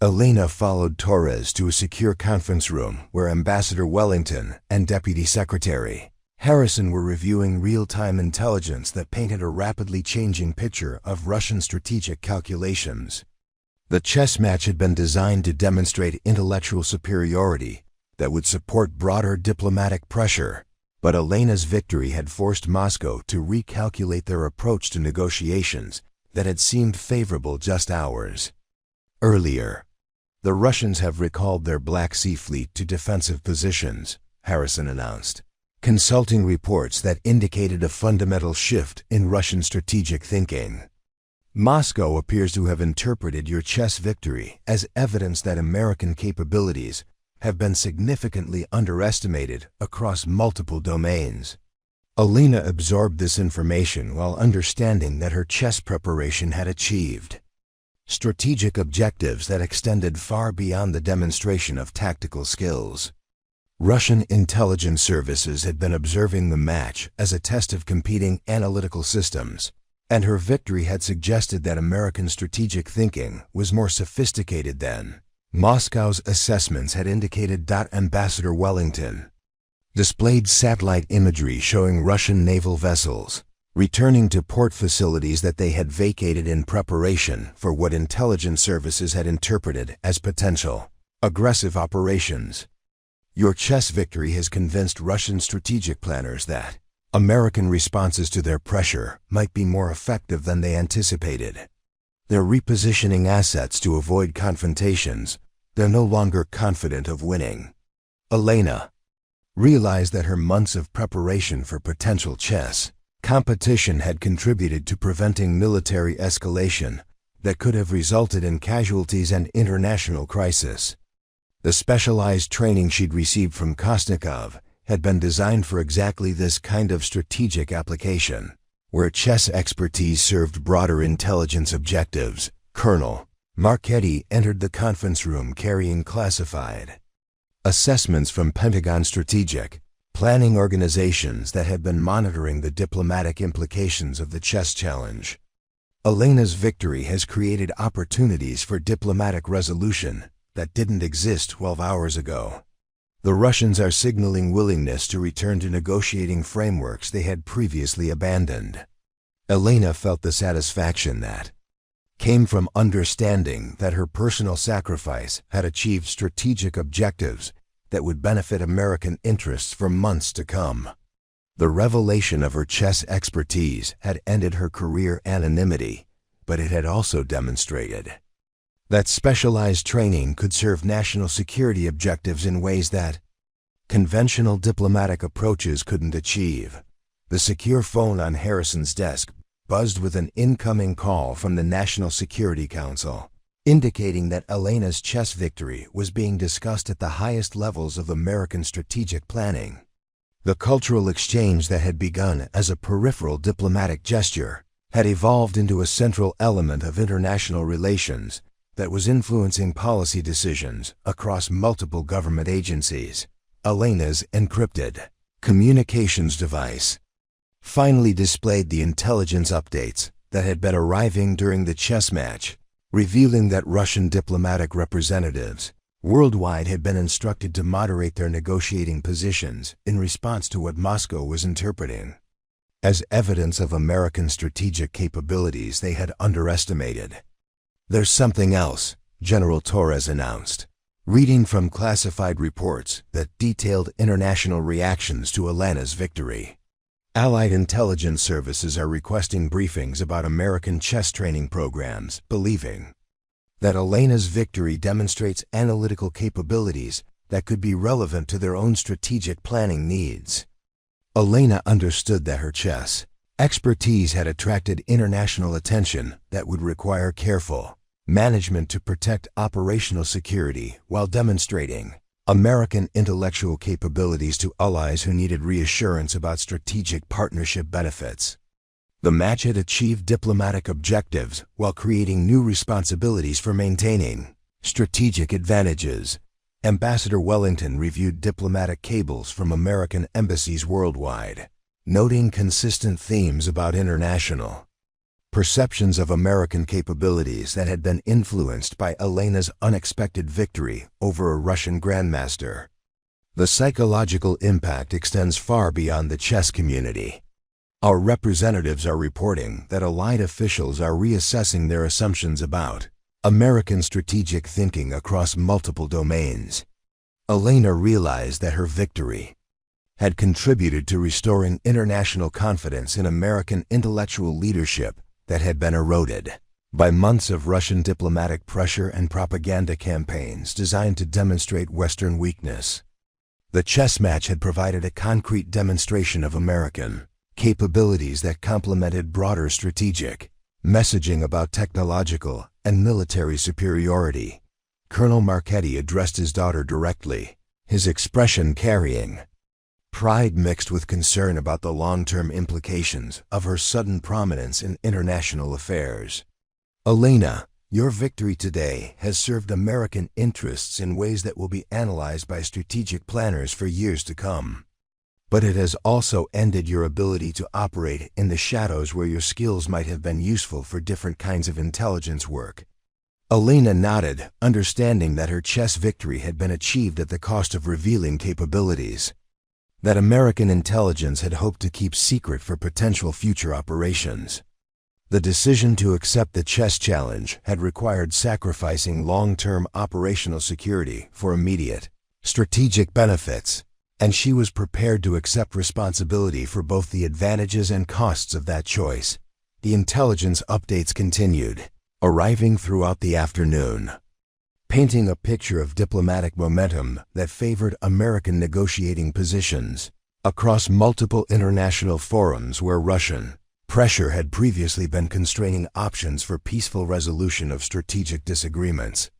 Elena followed Torres to a secure conference room where Ambassador Wellington and Deputy Secretary Harrison were reviewing real-time intelligence that painted a rapidly changing picture of Russian strategic calculations. The chess match had been designed to demonstrate intellectual superiority that would support broader diplomatic pressure, but Elena's victory had forced Moscow to recalculate their approach to negotiations that had seemed favorable just hours earlier. "The Russians have recalled their Black Sea fleet to defensive positions," Harrison announced, consulting reports that indicated a fundamental shift in Russian strategic thinking. "Moscow appears to have interpreted your chess victory as evidence that American capabilities have been significantly underestimated across multiple domains." Elena absorbed this information while understanding that her chess preparation had achieved strategic objectives that extended far beyond the demonstration of tactical skills. Russian intelligence services had been observing the match as a test of competing analytical systems, and her victory had suggested that American strategic thinking was more sophisticated than Moscow's assessments had indicated. Ambassador Wellington displayed satellite imagery showing Russian naval vessels returning to port facilities that they had vacated in preparation for what intelligence services had interpreted as potential aggressive operations. "Your chess victory has convinced Russian strategic planners that American responses to their pressure might be more effective than they anticipated. They're repositioning assets to avoid confrontations. They're no longer confident of winning." Elena realized that her months of preparation for potential chess Competition had contributed to preventing military escalation that could have resulted in casualties and international crisis. The specialized training she'd received from Kostnikov had been designed for exactly this kind of strategic application, where chess expertise served broader intelligence objectives. Colonel Marchetti entered the conference room carrying classified assessments from Pentagon strategic planning organizations that had been monitoring the diplomatic implications of the chess challenge. Elena's victory has created opportunities for diplomatic resolution that didn't exist 12 hours ago. The Russians are signaling willingness to return to negotiating frameworks they had previously abandoned. Elena felt the satisfaction that came from understanding that her personal sacrifice had achieved strategic objectives that would benefit American interests for months to come. The revelation of her chess expertise had ended her career anonymity, but it had also demonstrated that specialized training could serve national security objectives in ways that conventional diplomatic approaches couldn't achieve. The secure phone on Harrison's desk buzzed with an incoming call from the National Security Council, indicating that Elena's chess victory was being discussed at the highest levels of American strategic planning. The cultural exchange that had begun as a peripheral diplomatic gesture had evolved into a central element of international relations that was influencing policy decisions across multiple government agencies. Elena's encrypted communications device finally displayed the intelligence updates that had been arriving during the chess match, revealing that Russian diplomatic representatives worldwide had been instructed to moderate their negotiating positions in response to what Moscow was interpreting as evidence of American strategic capabilities they had underestimated. "There's something else," General Torres announced, reading from classified reports that detailed international reactions to Elena's victory. Allied intelligence services are requesting briefings about American chess training programs, believing that Elena's victory demonstrates analytical capabilities that could be relevant to their own strategic planning needs. Elena understood that her chess expertise had attracted international attention that would require careful management to protect operational security while demonstrating American intellectual capabilities to allies who needed reassurance about strategic partnership benefits. The match had achieved diplomatic objectives while creating new responsibilities for maintaining strategic advantages. Ambassador Wellington reviewed diplomatic cables from American embassies worldwide, noting consistent themes about international perceptions of American capabilities that had been influenced by Elena's unexpected victory over a Russian Grandmaster. The psychological impact extends far beyond the chess community. Our representatives are reporting that allied officials are reassessing their assumptions about American strategic thinking across multiple domains. Elena realized that her victory had contributed to restoring international confidence in American intellectual leadership that had been eroded by months of Russian diplomatic pressure and propaganda campaigns designed to demonstrate Western weakness. The chess match had provided a concrete demonstration of American capabilities that complemented broader strategic messaging about technological and military superiority. Colonel Marchetti addressed his daughter directly, his expression carrying pride mixed with concern about the long-term implications of her sudden prominence in international affairs. "Elena, your victory today has served American interests in ways that will be analyzed by strategic planners for years to come. But it has also ended your ability to operate in the shadows where your skills might have been useful for different kinds of intelligence work." Elena nodded, understanding that her chess victory had been achieved at the cost of revealing capabilities that American intelligence had hoped to keep secret for potential future operations. The decision to accept the chess challenge had required sacrificing long-term operational security for immediate strategic benefits, and she was prepared to accept responsibility for both the advantages and costs of that choice. The intelligence updates continued, arriving throughout the afternoon, painting a picture of diplomatic momentum that favored American negotiating positions. Across multiple international forums where Russian pressure had previously been constraining options for peaceful resolution of strategic disagreements,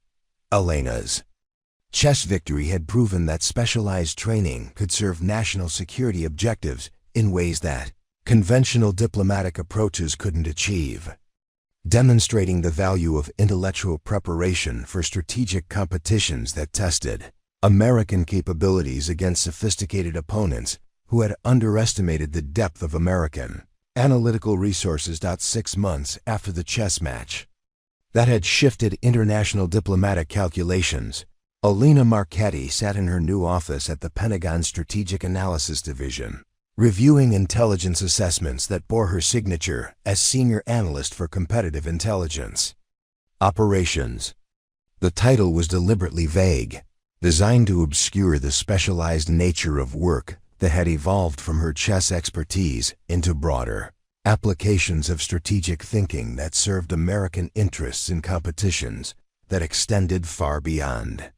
Elena's chess victory had proven that specialized training could serve national security objectives in ways that conventional diplomatic approaches couldn't achieve, demonstrating the value of intellectual preparation for strategic competitions that tested American capabilities against sophisticated opponents who had underestimated the depth of American analytical resources. 6 months after the chess match that had shifted international diplomatic calculations, Elena Marchetti sat in her new office at the Pentagon Strategic Analysis Division, reviewing intelligence assessments that bore her signature as Senior Analyst for Competitive Intelligence Operations. The title was deliberately vague, designed to obscure the specialized nature of work that had evolved from her chess expertise into broader applications of strategic thinking that served American interests in competitions that extended far beyond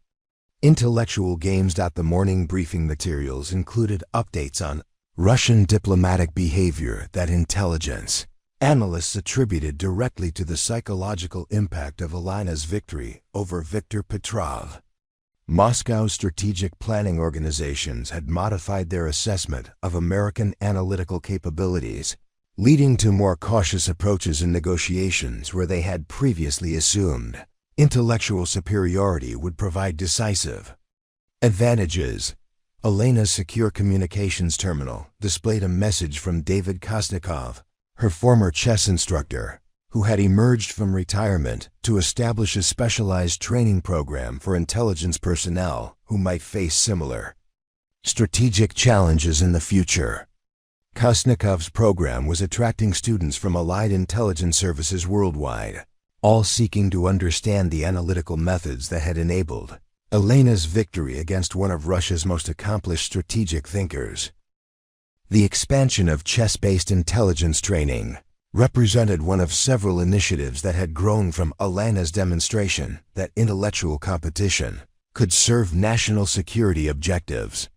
intellectual games. The morning briefing materials included updates on Russian diplomatic behavior that intelligence analysts attributed directly to the psychological impact of Elena's victory over Viktor Petrov. Moscow's strategic planning organizations had modified their assessment of American analytical capabilities, leading to more cautious approaches in negotiations where they had previously assumed intellectual superiority would provide decisive advantages. Elena's secure communications terminal displayed a message from David Kosnikov, her former chess instructor, who had emerged from retirement to establish a specialized training program for intelligence personnel who might face similar strategic challenges in the future. Kosnikov's program was attracting students from allied intelligence services worldwide, all seeking to understand the analytical methods that had enabled Elena's victory against one of Russia's most accomplished strategic thinkers. The expansion of chess-based intelligence training represented one of several initiatives that had grown from Elena's demonstration that intellectual competition could serve national security objectives.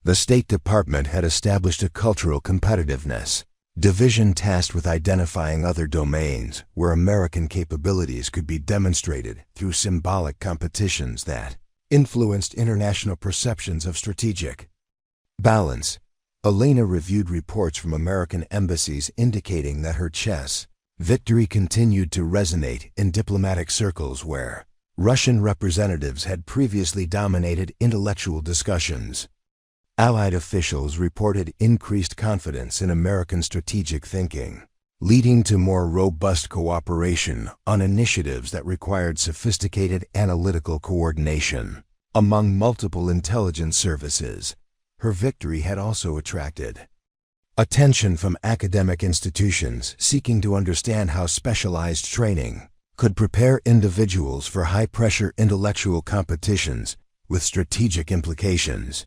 The State Department had established a cultural competitiveness division tasked with identifying other domains where American capabilities could be demonstrated through symbolic competitions that influenced international perceptions of strategic balance. Elena reviewed reports from American embassies indicating that her chess victory continued to resonate in diplomatic circles where Russian representatives had previously dominated intellectual discussions. Allied officials reported increased confidence in American strategic thinking, leading to more robust cooperation on initiatives that required sophisticated analytical coordination among multiple intelligence services. Her victory had also attracted attention from academic institutions seeking to understand how specialized training could prepare individuals for high-pressure intellectual competitions with strategic implications.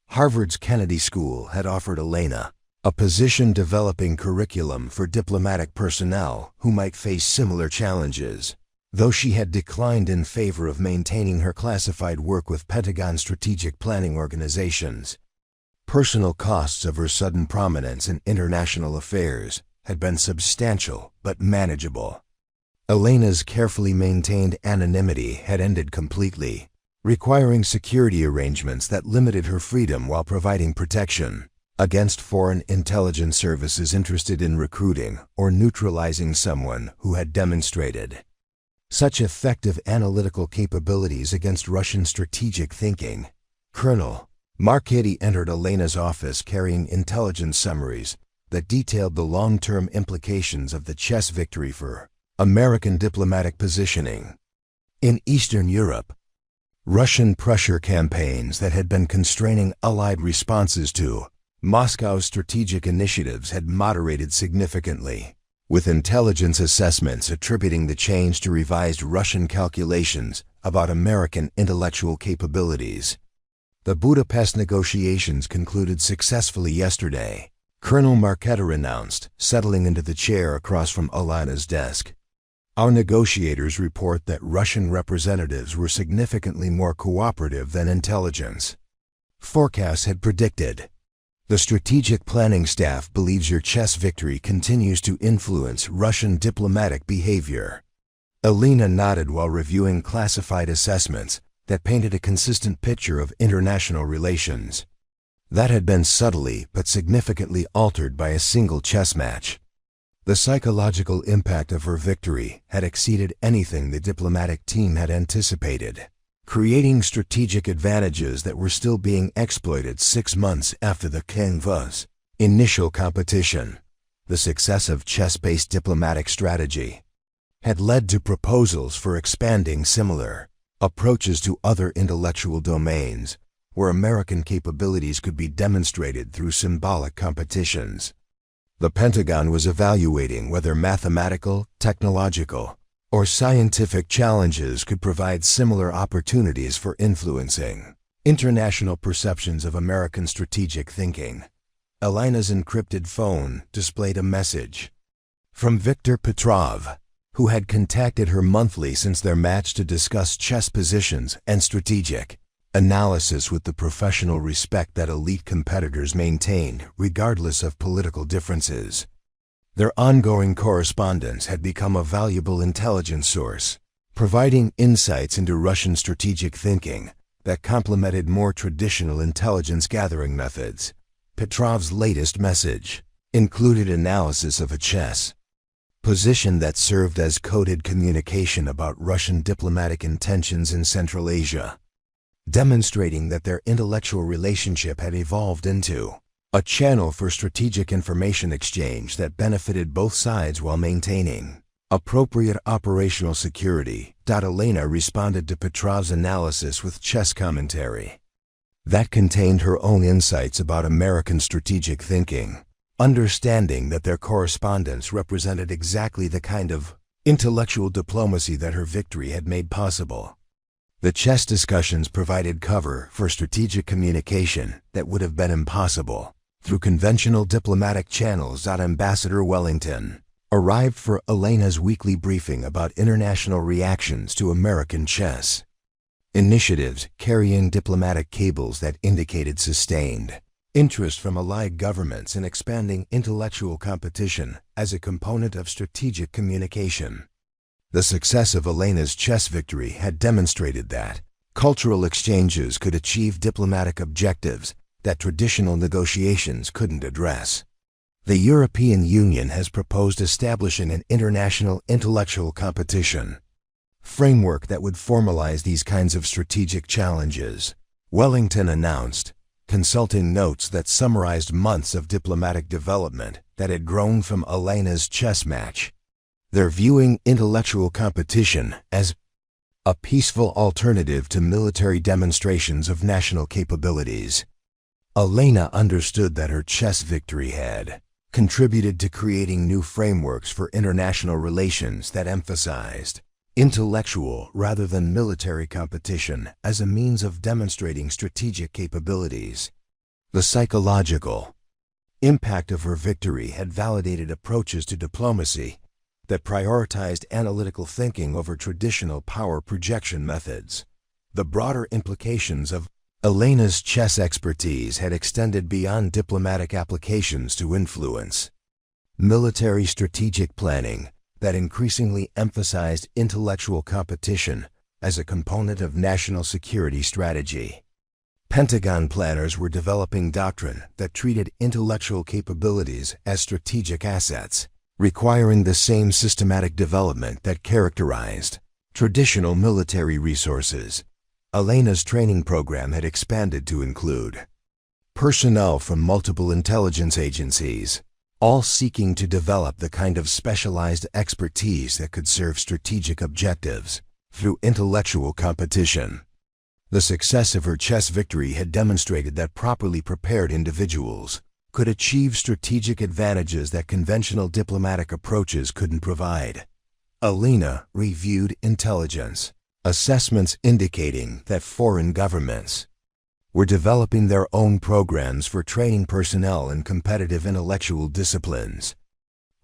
Harvard's Kennedy School had offered Elena a position developing curriculum for diplomatic personnel who might face similar challenges, though she had declined in favor of maintaining her classified work with Pentagon strategic planning organizations. Personal costs of her sudden prominence in international affairs had been substantial but manageable. Elena's carefully maintained anonymity had ended completely, requiring security arrangements that limited her freedom while providing protection against foreign intelligence services interested in recruiting or neutralizing someone who had demonstrated such effective analytical capabilities against Russian strategic thinking. Colonel Marchetti entered Elena's office carrying intelligence summaries that detailed the long-term implications of the chess victory for American diplomatic positioning. In Eastern Europe, Russian pressure campaigns that had been constraining Allied responses to Moscow's strategic initiatives had moderated significantly, with intelligence assessments attributing the change to revised Russian calculations about American intellectual capabilities. The Budapest negotiations concluded successfully yesterday, Colonel Marchetti announced, settling into the chair across from Elena's desk. Our negotiators report that Russian representatives were significantly more cooperative than intelligence forecasts had predicted. The strategic planning staff believes your chess victory continues to influence Russian diplomatic behavior. Elena nodded while reviewing classified assessments that painted a consistent picture of international relations. That had been subtly but significantly altered by a single chess match. The psychological impact of her victory had exceeded anything the diplomatic team had anticipated, creating strategic advantages that were still being exploited 6 months after the Kengva's initial competition. The success of chess-based diplomatic strategy had led to proposals for expanding similar approaches to other intellectual domains, where American capabilities could be demonstrated through symbolic competitions. The Pentagon was evaluating whether mathematical, technological, or scientific challenges could provide similar opportunities for influencing international perceptions of American strategic thinking. Elena's encrypted phone displayed a message from Viktor Petrov, who had contacted her monthly since their match to discuss chess positions and strategic analysis with the professional respect that elite competitors maintained regardless of political differences. Their ongoing correspondence had become a valuable intelligence source, providing insights into Russian strategic thinking that complemented more traditional intelligence gathering methods. Petrov's latest message included analysis of a chess position that served as coded communication about Russian diplomatic intentions in Central Asia, demonstrating that their intellectual relationship had evolved into a channel for strategic information exchange that benefited both sides while maintaining appropriate operational security. Elena responded to Petrov's analysis with chess commentary that contained her own insights about American strategic thinking, understanding that their correspondence represented exactly the kind of intellectual diplomacy that her victory had made possible. The chess discussions provided cover for strategic communication that would have been impossible through conventional diplomatic channels. Ambassador Wellington arrived for Elena's weekly briefing about international reactions to American chess initiatives, carrying diplomatic cables that indicated sustained interest from allied governments in expanding intellectual competition as a component of strategic communication. The success of Elena's chess victory had demonstrated that cultural exchanges could achieve diplomatic objectives that traditional negotiations couldn't address. The European Union has proposed establishing an international intellectual competition framework that would formalize these kinds of strategic challenges, Wellington announced, consulting notes that summarized months of diplomatic development that had grown from Elena's chess match. They're viewing intellectual competition as a peaceful alternative to military demonstrations of national capabilities. Elena understood that her chess victory had contributed to creating new frameworks for international relations that emphasized intellectual rather than military competition as a means of demonstrating strategic capabilities. The psychological impact of her victory had validated approaches to diplomacy that prioritized analytical thinking over traditional power projection methods. The broader implications of Elena's chess expertise had extended beyond diplomatic applications to influence military strategic planning that increasingly emphasized intellectual competition as a component of national security strategy. Pentagon planners were developing doctrine that treated intellectual capabilities as strategic assets, requiring the same systematic development that characterized traditional military resources. Elena's training program had expanded to include personnel from multiple intelligence agencies, all seeking to develop the kind of specialized expertise that could serve strategic objectives through intellectual competition. The success of her chess victory had demonstrated that properly prepared individuals could achieve strategic advantages that conventional diplomatic approaches couldn't provide. Elena reviewed intelligence assessments indicating that foreign governments were developing their own programs for training personnel in competitive intellectual disciplines.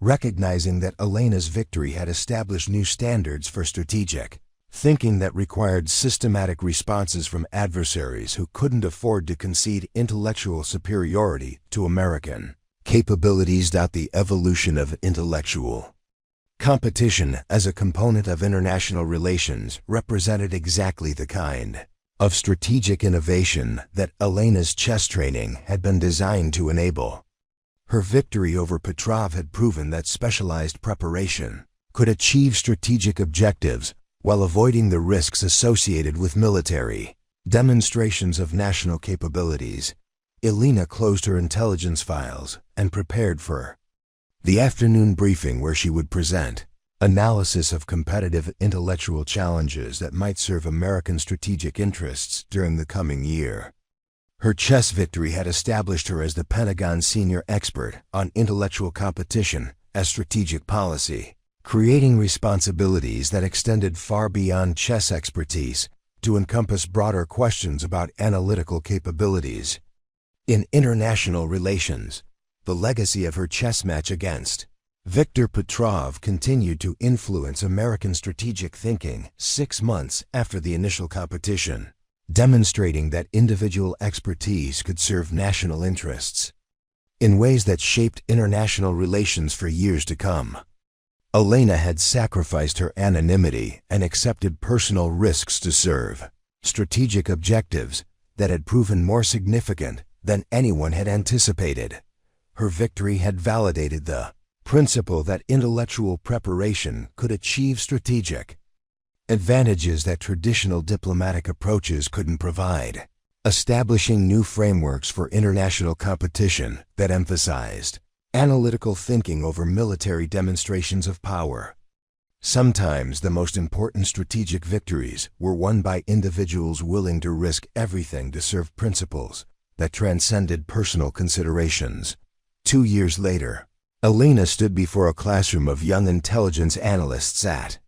Recognizing that Elena's victory had established new standards for strategic thinking that required systematic responses from adversaries who couldn't afford to concede intellectual superiority to American capabilities. The evolution of intellectual competition as a component of international relations represented exactly the kind of strategic innovation that Elena's chess training had been designed to enable. Her victory over Petrov had proven that specialized preparation could achieve strategic objectives while avoiding the risks associated with military demonstrations of national capabilities. Elena closed her intelligence files and prepared for the afternoon briefing, where she would present analysis of competitive intellectual challenges that might serve American strategic interests during the coming year. Her chess victory had established her as the Pentagon senior expert on intellectual competition as strategic policy, creating responsibilities that extended far beyond chess expertise to encompass broader questions about analytical capabilities. In international relations, the legacy of her chess match against Viktor Petrov continued to influence American strategic thinking 6 months after the initial competition, demonstrating that individual expertise could serve national interests in ways that shaped international relations for years to come. Elena had sacrificed her anonymity and accepted personal risks to serve strategic objectives that had proven more significant than anyone had anticipated. Her victory had validated the principle that intellectual preparation could achieve strategic advantages that traditional diplomatic approaches couldn't provide, establishing new frameworks for international competition that emphasized analytical thinking over military demonstrations of power. Sometimes the most important strategic victories were won by individuals willing to risk everything to serve principles that transcended personal considerations. 2 years later, Elena stood before a classroom of young intelligence analysts at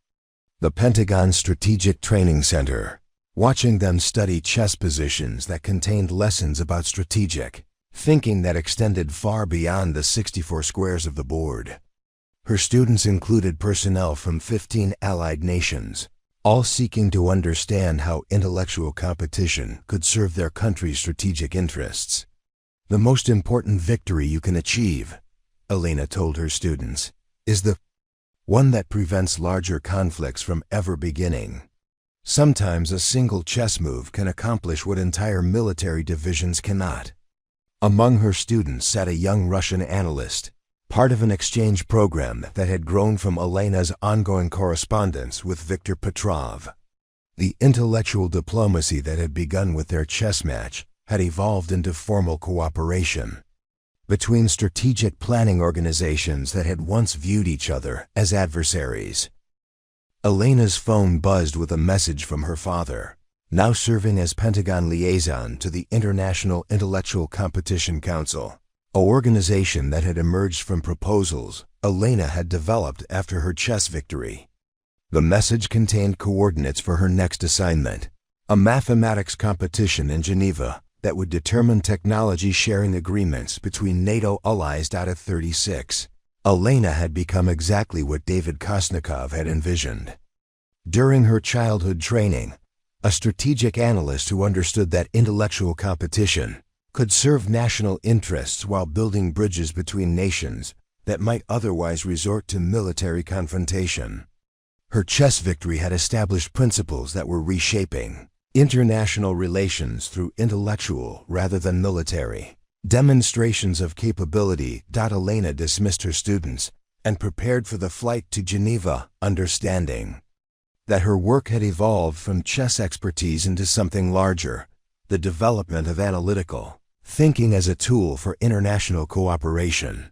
the Pentagon Strategic Training Center, watching them study chess positions that contained lessons about strategic thinking that extended far beyond the 64 squares of the board. Her students included personnel from 15 allied nations, all seeking to understand how intellectual competition could serve their country's strategic interests. The most important victory you can achieve, Elena told her students, is the one that prevents larger conflicts from ever beginning. Sometimes a single chess move can accomplish what entire military divisions cannot. Among her students sat a young Russian analyst, part of an exchange program that had grown from Elena's ongoing correspondence with Viktor Petrov. The intellectual diplomacy that had begun with their chess match had evolved into formal cooperation between strategic planning organizations that had once viewed each other as adversaries. Elena's phone buzzed with a message from her father, now serving as Pentagon liaison to the International Intellectual Competition Council, an organization that had emerged from proposals Elena had developed after her chess victory. The message contained coordinates for her next assignment, a mathematics competition in Geneva that would determine technology sharing agreements between NATO allies. Out of 36, Elena had become exactly what David Kosnikov had envisioned. During her childhood training, a strategic analyst who understood that intellectual competition could serve national interests while building bridges between nations that might otherwise resort to military confrontation. Her chess victory had established principles that were reshaping international relations through intellectual rather than military demonstrations of capability. Elena dismissed her students and prepared for the flight to Geneva, understanding that her work had evolved from chess expertise into something larger, the development of analytical thinking as a tool for international cooperation.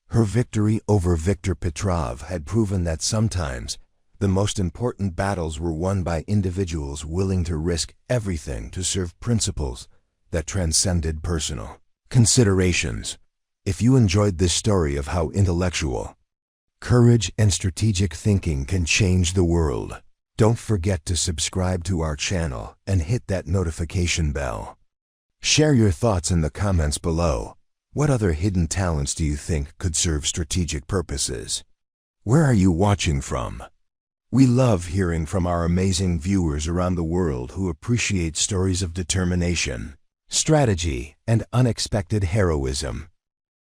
Her victory over Viktor Petrov had proven that sometimes the most important battles were won by individuals willing to risk everything to serve principles that transcended personal considerations. If you enjoyed this story of how intellectual courage and strategic thinking can change the world, don't forget to subscribe to our channel and hit that notification bell. Share your thoughts in the comments below. What other hidden talents do you think could serve strategic purposes? Where are you watching from? We love hearing from our amazing viewers around the world who appreciate stories of determination, strategy, and unexpected heroism.